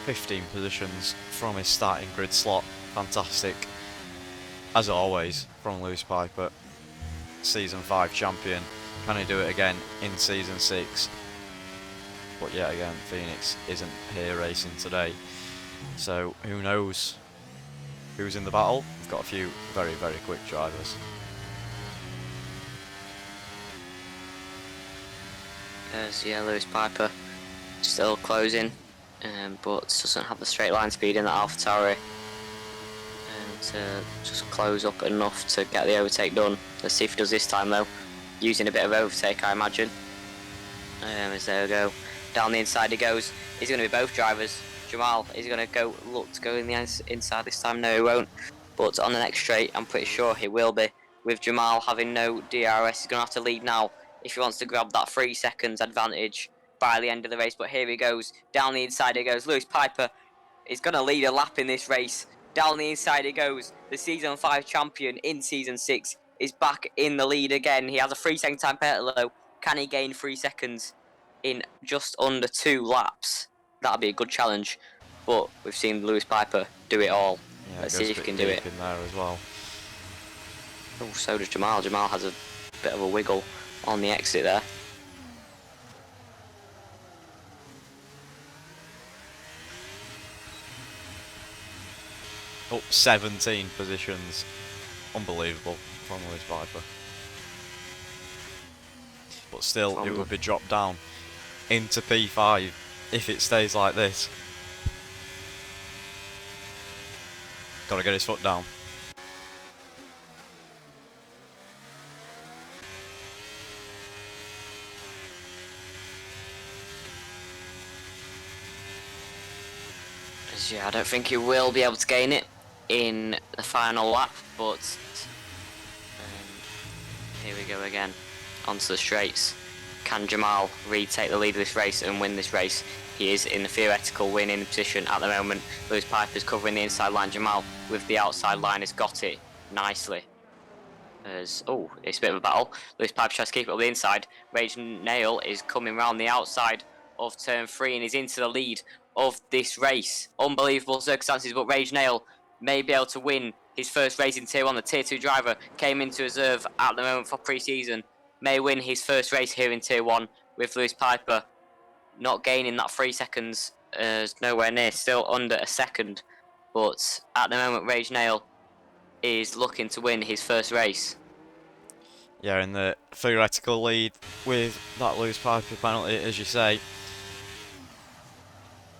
15 positions from his starting grid slot. Fantastic. As always, from Lewis Piper. Season 5 champion. Can he do it again in Season 6? But yet again, Phoenix isn't here racing today. So who knows who's in the battle? We've got a few very, very quick drivers. There's Lewis Piper still closing, but doesn't have the straight line speed in that AlphaTauri to just close up enough to get the overtake done. Let's see if he does this time though, using a bit of overtake I imagine. As there we go, down the inside he goes. He's going to be both drivers. Jamal is going to look to go in the inside this time. No, he won't. But on the next straight, I'm pretty sure he will be. With Jamal having no DRS, he's going to have to lead now if he wants to grab that 3 seconds advantage by the end of the race. But here he goes. Down the inside he goes. Lewis Piper is going to lead a lap in this race. Down the inside he goes. The Season 5 champion in Season 6 is back in the lead again. He has a 3-second time penalty though. Can he gain 3 seconds in just under 2 laps? That'll be a good challenge. But we've seen Lewis Piper do it all. Yeah, Let's see if he can do it. In there as well. Oh, so does Jamal. Jamal has a bit of a wiggle on the exit there. Up 17 positions. Unbelievable from Lewis Piper. But still, it would be dropped down into P5 if it stays like this. Got to get his foot down. Yeah, I don't think he will be able to gain it in the final lap, but here we go again, onto the straights. Can Jamal retake the lead of this race and win this race? He is in the theoretical winning position at the moment. Lewis Piper's covering the inside line. Jamal with the outside line has got it nicely. It's a bit of a battle. Lewis Piper tries to keep it up the inside. Rage Nail is coming round the outside of turn 3 and is into the lead of this race. Unbelievable circumstances, but Rage Nail may be able to win his first race in Tier 1. The Tier 2 driver came into reserve at the moment for pre-season. May win his first race here in Tier 1 with Lewis Piper not gaining that 3 seconds. Nowhere near, still under a second. But at the moment, Rage Nail is looking to win his first race. Yeah, in the theoretical lead with that Lewis Piper penalty, as you say.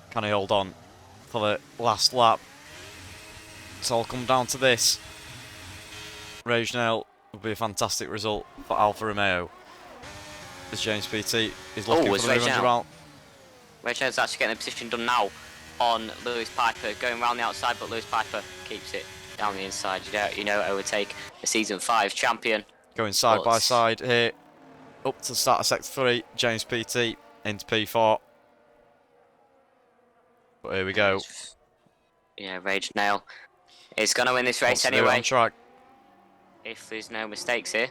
Can he hold on for the last lap? It's all come down to this. Rage Nail would be a fantastic result for Alfa Romeo. As James PT is looking for the move on Jamal. Rage Nail's actually getting the position done now on Lewis Piper, going around the outside, but Lewis Piper keeps it down the inside. You know, overtake the Season 5 champion. Going side by side here, up to the start of Sector 3, James PT into P4. But here we go. Yeah, Rage Nail is going to win this race anyway. anyway. On track. If there's no mistakes here,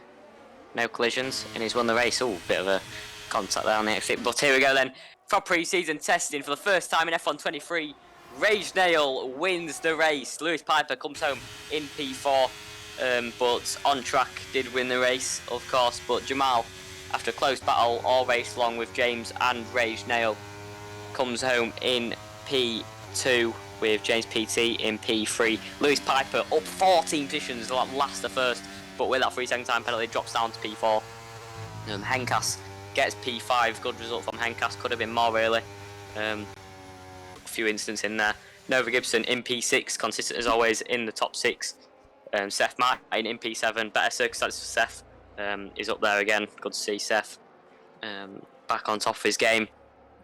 no collisions, and he's won the race. Oh, bit of a contact there on the exit. But here we go then. For pre-season testing for the first time in F1 23, Rage Nail wins the race. Lewis Piper comes home in P4, but on track did win the race, of course. But Jamal, after a close battle all race long with James and Rage Nail, comes home in P2 with James PT in P3. Lewis Piper up 14 positions, last the first, but with that 3-second time penalty drops down to P4. Henkas gets P5, good result from Henkas, could have been more really. A few incidents in there. Nova Gibson in P6, consistent as always in the top 6. Seth Martin in P7, better circumstances for Seth, is up there again, good to see Seth back on top of his game.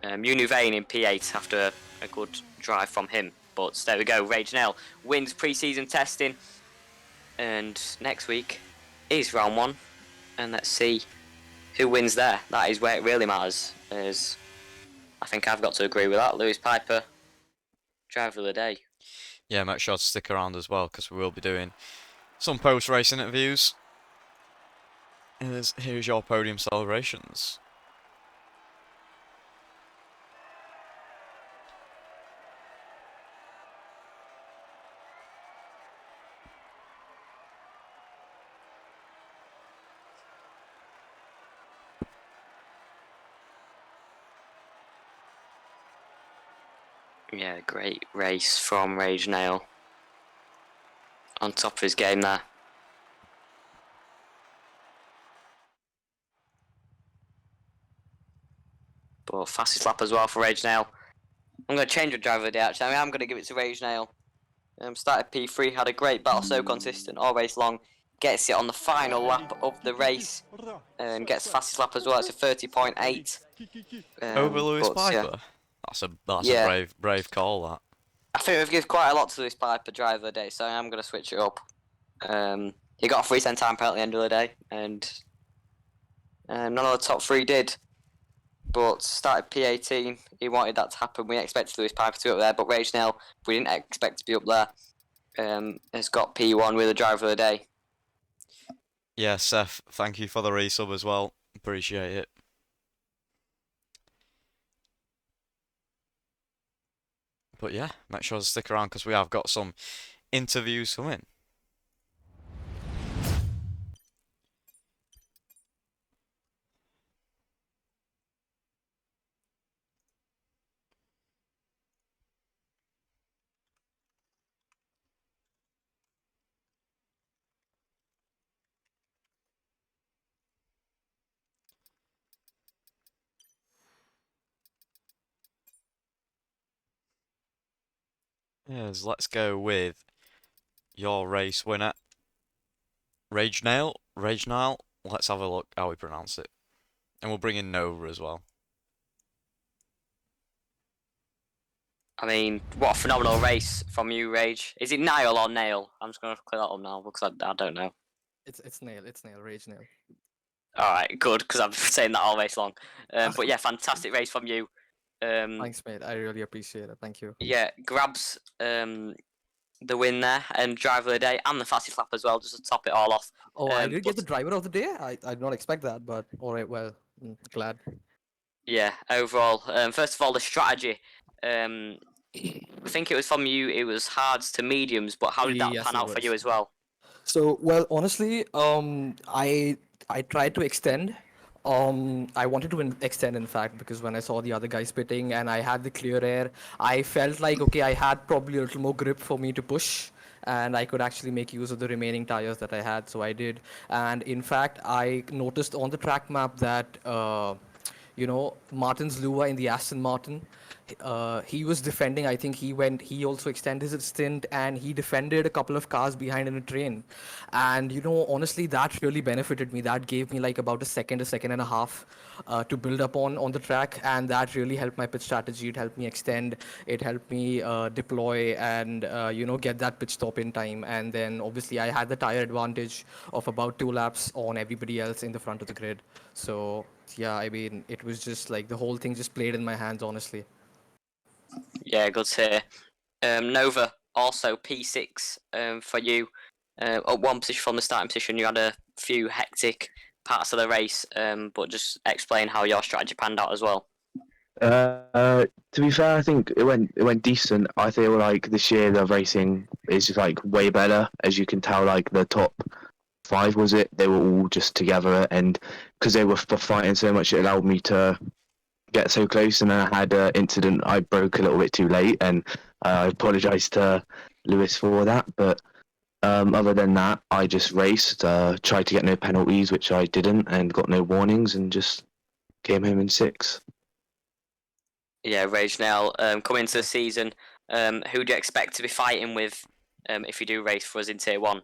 Univane in P8 after a good drive from him. But there we go, Rage Nail wins pre-season testing. And next week is round 1. And let's see who wins there. That is where it really matters. As I think I've got to agree with that. Lewis Piper, driver of the day. Yeah, make sure to stick around as well, because we will be doing some post-race interviews. Here's your podium celebrations. Yeah, great race from Rage Nail. On top of his game there. But fastest lap as well for Rage Nail. I'm going to change the driver of the day actually. I'm going to give it to Rage Nail. Started P3, had a great battle, so consistent all race long. Gets it on the final lap of the race. And gets fastest lap as well. It's a 30.8. Over Lewis But yeah. Piper. That's a Yeah. brave call, that. I think we've given quite a lot to this Piper driver of the day, so I am going to switch it up. He got a free 10 time penalty at the end of the day, and none of the top three did. But started P18, he wanted that to happen. We expected Lewis Piper to be up there, but Rage Nail, we didn't expect to be up there. Has got P1 with the driver of the day. Yeah, Seth, thank you for the resub as well. Appreciate it. But yeah, make sure to stick around because we have got some interviews coming. Yes, let's go with your race winner, Rage Nail. Rage Nail. Let's have a look how we pronounce it. And we'll bring in Nova as well. I mean, what a phenomenal race from you, Rage. Is it Nile or Nail? I'm just going to clear that up now because I don't know. It's Nail, Rage Nail. Alright, good, because I've been saying that all race long. But yeah, fantastic race from you. Thanks, mate. I really appreciate it. Thank you. Yeah, grabs the win there and driver of the day and the fastest lap as well, just to top it all off. Oh, I did get the driver of the day? I did not expect that, but alright, well, glad. Yeah, overall, first of all, the strategy. I think it was from you, it was hards to mediums, but how did that Yes, pan it out for you was. as well? So, well, honestly, I tried to extend. I wanted to extend, in fact, because when I saw the other guys pitting and I had the clear air, I felt like, okay, I had probably a little more grip for me to push, and I could actually make use of the remaining tires that I had. So I did. And in fact, I noticed on the track map that, Martin's Lua in the Aston Martin, he was defending. I think he also extended his stint and he defended a couple of cars behind in a train. And honestly, that really benefited me. That gave me like about a second and a half to build up on the track, and that really helped my pitch strategy. It helped me extend. It helped me deploy and get that pitch stop in time. And then obviously I had the tire advantage of about 2 laps on everybody else in the front of the grid. So yeah, I mean, it was just like the whole thing just played in my hands, honestly. Yeah, good to hear. Nova, also P6 for you. At one position from the starting position, you had a few hectic parts of the race, but just explain how your strategy panned out as well. To be fair, I think it went decent. I feel like this year the racing is just like way better, as you can tell. Like the top five, was it? They were all just together, and because they were fighting so much, it allowed me to get so close. And then I had an incident. I broke a little bit too late, and I apologise to Lewis for that. But other than that, I just raced, tried to get no penalties, which I didn't, and got no warnings, and just came home in sixth. Yeah, Rage Nail, coming into the season, who do you expect to be fighting with if you do race for us in Tier 1?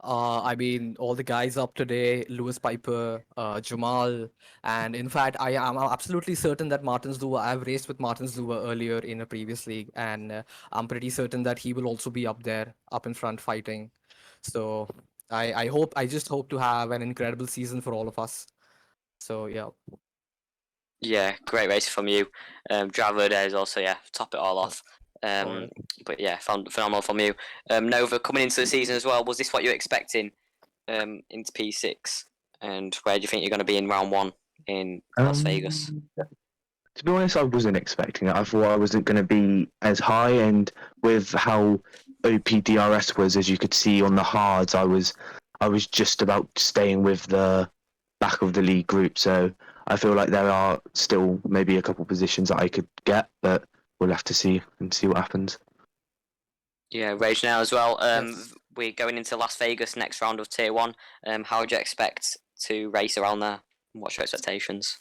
I mean, all the guys up today, Lewis Piper, Jamal, and in fact, I am absolutely certain that Martins Lua, I've raced with Martins Lua earlier in a previous league, and I'm pretty certain that he will also be up there, up in front fighting. So I just hope to have an incredible season for all of us. So yeah. Yeah, great race from you. Driver of the day is also, yeah, top it all off. Alright. But yeah, phenomenal from you. Nova, coming into the season as well, was this what you were expecting into P6? And where do you think you're going to be in round 1 in Las Vegas? To be honest, I wasn't expecting it. I thought I wasn't going to be as high, and with how OP DRS was, as you could see on the hards, I was just about staying with the back of the league group. So I feel like there are still maybe a couple positions that I could get, but we'll have to see what happens. Yeah, Rage now as well. Yes. We're going into Las Vegas next round of Tier 1. How would you expect to race around there? What's your expectations?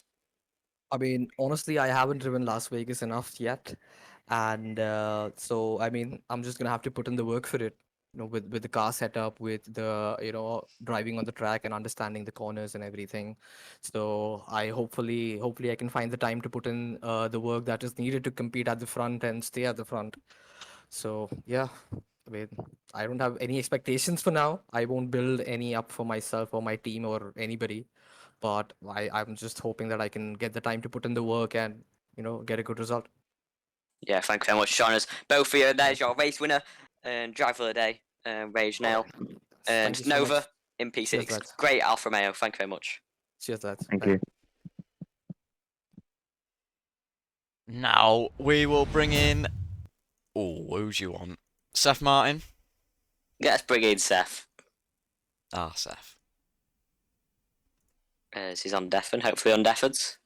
I mean, honestly, I haven't driven Las Vegas enough yet, and so I mean, I'm just gonna have to put in the work for it. With the car setup, with the driving on the track and understanding the corners and everything. So I hopefully I can find the time to put in the work that is needed to compete at the front and stay at the front. So yeah, I mean, I don't have any expectations for now. I won't build any up for myself or my team or anybody, but I'm just hoping that I can get the time to put in the work and get a good result. Yeah, thank you very much, Sean. Both of you, there's your race winner and driver of the day, Rage All Nail. right. Thank And you so Nova much. in Cheers, P6. lads. Great Alfa Romeo. Thank you very much. Cheers, lads. Thank Bye. you. Now we will bring in. Oh, who do you want? Seth Martin? Let's bring in Seth. Seth. As he's on deafen, hopefully on deafens.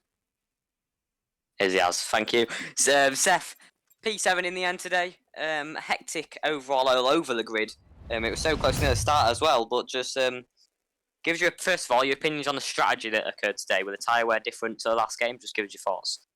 As he has, thank you. So, Seth, P7 in the end today. Hectic overall all over the grid. It was so close near the start as well, but just gives you, first of all, your opinions on the strategy that occurred today with the tyre wear different to the last game. Just gives your thoughts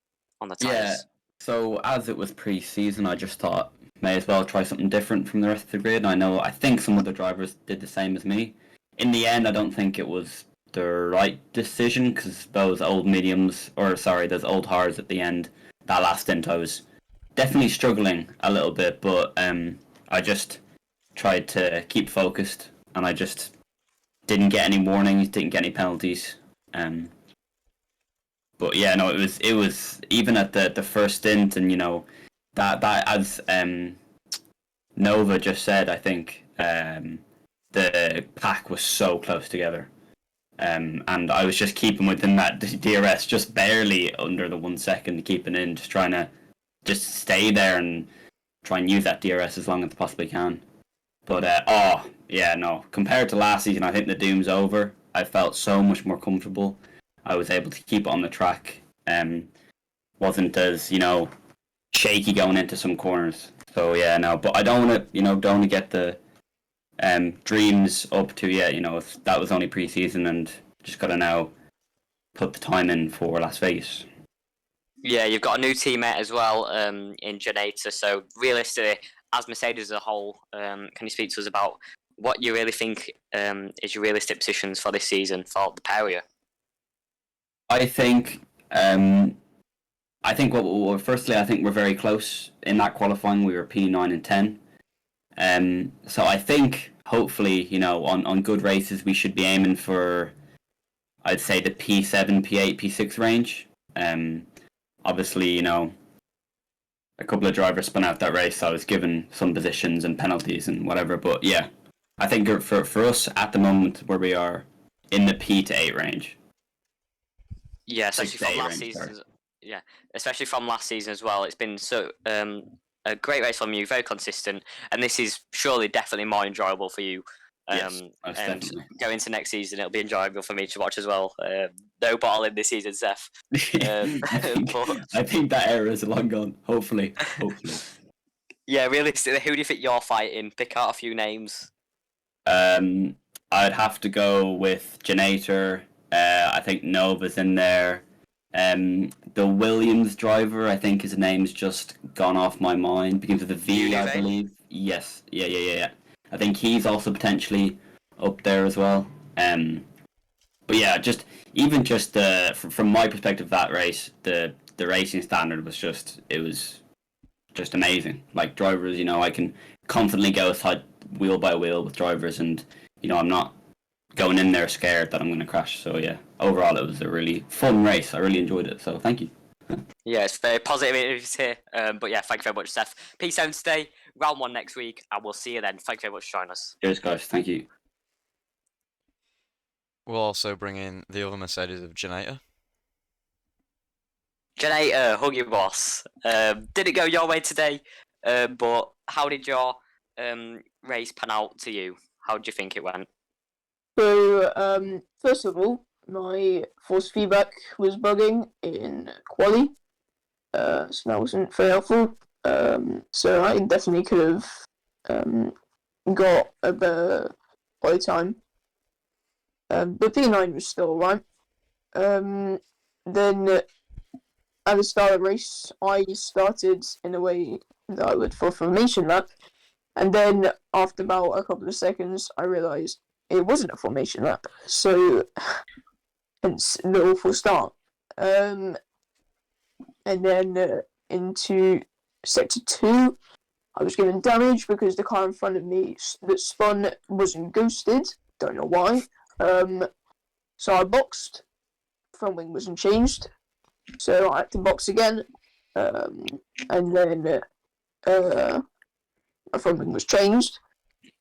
on the tyres. Yeah, so as it was pre-season, I just thought may as well try something different from the rest of the grid. I think some of the drivers did the same as me. In the end, I don't think it was the right decision because those old mediums, or sorry, those old hards at the end, that last stint, I was definitely struggling a little bit, but I just tried to keep focused, and I just didn't get any warnings, didn't get any penalties. But yeah, no, it was even at the first stint, and that as Nova just said, I think the pack was so close together, and I was just keeping within that DRS, just barely under the 1 second, keeping in, just trying to just stay there and try and use that DRS as long as I possibly can. But oh yeah, no, compared to last season, I think the doom's over. I felt so much more comfortable. I was able to keep it on the track. Wasn't as shaky going into some corners. So yeah, no, but I don't want to don't want to get the dreams up to yet. That was only pre-season, and just got to now put the time in for Las Vegas. Yeah, you've got a new teammate as well in Janata. So realistically, as Mercedes as a whole, can you speak to us about what you really think is your realistic positions for this season for the pair of you? I think firstly, I think we're very close in that qualifying. We were P9 and 10. So I think hopefully, on good races, we should be aiming for, I'd say, the P7, P8, P6 range. Obviously, a couple of drivers spun out that race. So I was given some positions and penalties and whatever. But yeah, I think for us at the moment where we are in the P to 8 range. Yeah, especially 6 to from 8 last range, season. sorry. Yeah, especially from last season as well. It's been so a great race from you, very consistent, and this is surely definitely more enjoyable for you. Yes, most And definitely. going into next season, it'll be enjoyable for me to watch as well. No bottling this season, Seth. I think that era is long gone. Hopefully. Yeah, realistically, who do you think you're fighting? Pick out a few names. I'd have to go with Janator. I think Nova's in there. The Williams driver, I think his name's just gone off my mind. Begins with a V, I Udive? believe. Yes. Yeah. I think he's also potentially up there as well. But yeah, from my perspective, that race, the racing standard was just amazing. Like drivers, I can confidently go side wheel by wheel with drivers, and I'm not going in there scared that I'm going to crash. So yeah, overall it was a really fun race. I really enjoyed it. So thank you. Yeah, it's very positive interviews here. But yeah, thank you very much, Seth. Peace out today. Round 1 next week, and we'll see you then. Thank you very much for joining us. Cheers, guys. Thank you. We'll also bring in the other Mercedes of Janata. Janator, hug your boss. Didn't go your way today, but how did your race pan out to you? How did you think it went? So, first of all, my force feedback was bugging in quali. so that wasn't very helpful. So I definitely could have got a better play time. But P9 was still alright. Then at the start of the race, I started in a way that I would for formation lap, and then after about a couple of seconds, I realised it wasn't a formation lap. So hence the awful start. And then into sector 2, I was given damage because the car in front of me that spun wasn't ghosted. Don't know why. So I boxed. Front wing wasn't changed. So I had to box again. And then my front wing was changed.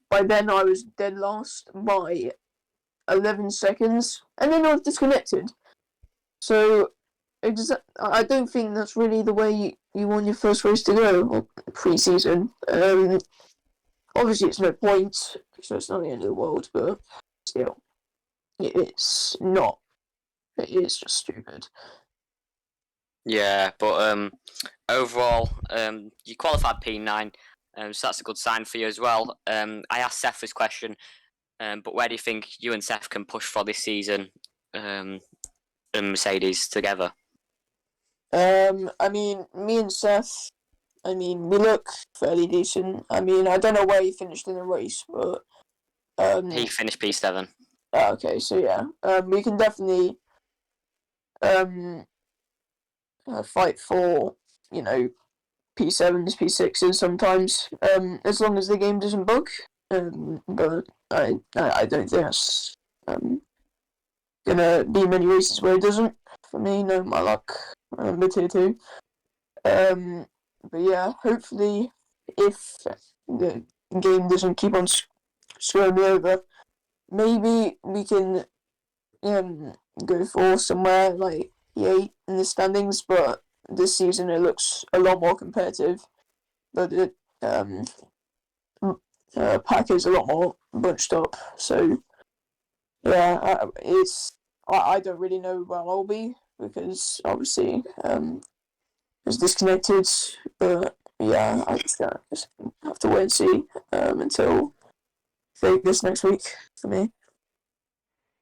By then I was dead last by 11 seconds. And then I was disconnected. So I don't think that's really the way you want your first race to go pre-season. Obviously, it's no point, so it's not the end of the world, but still, it's not. It is just stupid. Yeah, but overall, you qualified P9, so that's a good sign for you as well. I asked Seth this question, but where do you think you and Seth can push for this season, and Mercedes together? I mean, me and Seth, I mean, we look fairly decent. I mean, I don't know where he finished in the race, but He finished P7. okay, so yeah, we can definitely fight for, you know, P7s, P6s sometimes, as long as the game doesn't bug. But I don't think that's gonna be many races where it doesn't. For me, no, my luck. With tier 2. But yeah, hopefully, if the game doesn't keep on screwing me over, maybe we can go for somewhere like P8 in the standings. But this season it looks a lot more competitive. But the pack is a lot more bunched up. So yeah, I don't really know where I'll be because obviously it's disconnected. But yeah, I just have to wait and see until Vegas next week for me.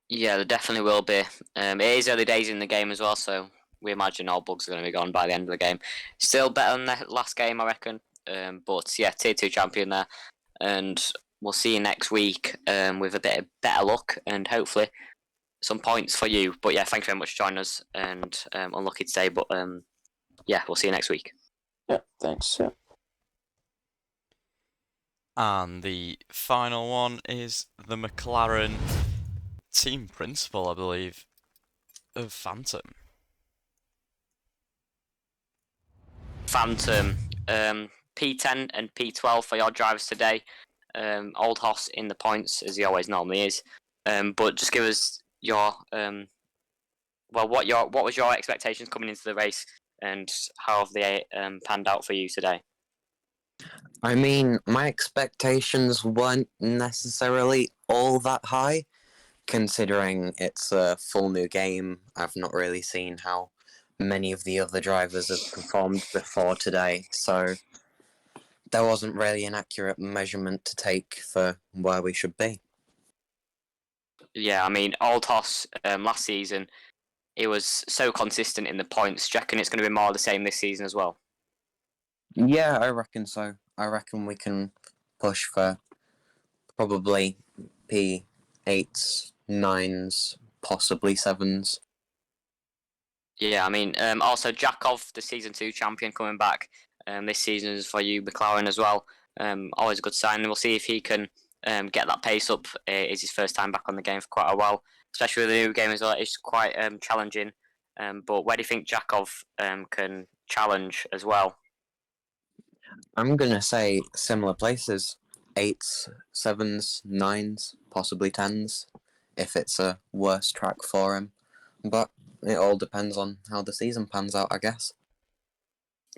Yeah, there definitely will be. It is early days in the game as well, so we imagine all bugs are going to be gone by the end of the game. Still better than the last game, I reckon. But yeah, tier 2 champion there, and we'll see you next week with a bit of better luck and hopefully some points for you. But yeah, thank you very much for joining us, and unlucky today, but yeah, we'll see you next week. Yeah, thanks. Yeah. And the final one is the McLaren team principal, I believe, of Phantom. Phantom, P10 and P12 for your drivers today. Old Hoss in the points as he always normally is. But just give us your what was your expectations coming into the race, and how have they panned out for you today? I mean, my expectations weren't necessarily all that high, considering it's a full new game. I've not really seen how many of the other drivers have performed before today, so there wasn't really an accurate measurement to take for where we should be. Yeah, I mean, Old Hoss last season, it was so consistent in the points. Do you reckon it's going to be more of the same this season as well? Yeah, I reckon so. I reckon we can push for probably P8s, 9s, possibly 7s. Yeah, I mean, also Jakov, the season 2 champion, coming back this season is for you, McLaren as well. Always a good sign, and we'll see if he can get that pace up. It's his first time back on the game for quite a while, especially with the new game as well. It's quite challenging. But where do you think Jakov can challenge as well? I'm gonna say similar places. 8s, 7s, 9s, possibly 10s, if it's a worse track for him. But it all depends on how the season pans out, I guess.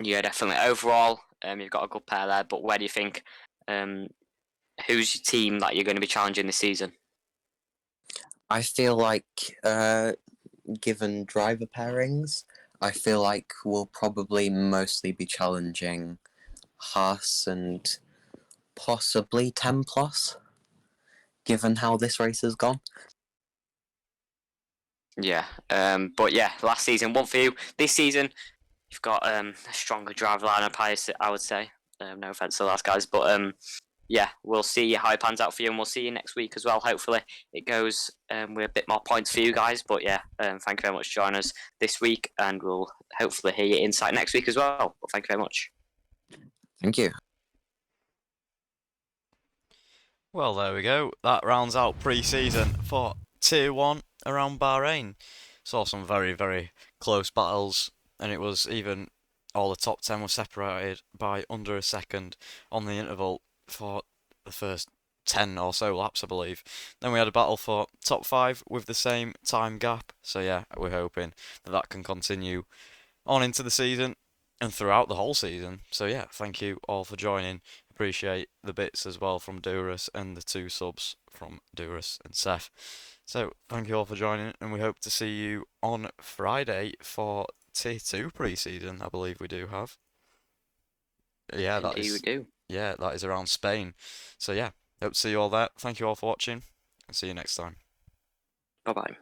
Yeah, definitely. Overall, you've got a good pair there. But where do you think? Who's your team that you're going to be challenging this season? I feel like, given driver pairings, I feel like we'll probably mostly be challenging Haas and possibly 10 plus, given how this race has gone. Yeah, but yeah, last season won for you. This season, you've got a stronger driver lineup, I would say. No offense to the last guys, but yeah, we'll see how it pans out for you, and we'll see you next week as well. Hopefully, it goes with a bit more points for you guys. But yeah, thank you very much for joining us this week, and we'll hopefully hear your insight next week as well. But thank you very much. Thank you. Well, there we go. That rounds out pre-season for Tier 1 around Bahrain. Saw some very, very close battles, and it was even all the top 10 were separated by under a second on the interval for the first 10 or so laps, I believe. Then we had a battle for top 5 with the same time gap. So yeah, we're hoping that that can continue on into the season and throughout the whole season. So yeah, thank you all for joining. Appreciate the bits as well from Durus and the 2 subs from Durus and Seth. So thank you all for joining, and we hope to see you on Friday for Tier 2 pre-season. I believe we do have. Yeah, that Indeed, we is. do. Yeah, that is around Spain. So yeah, hope to see you all there. Thank you all for watching, and see you next time. Bye bye.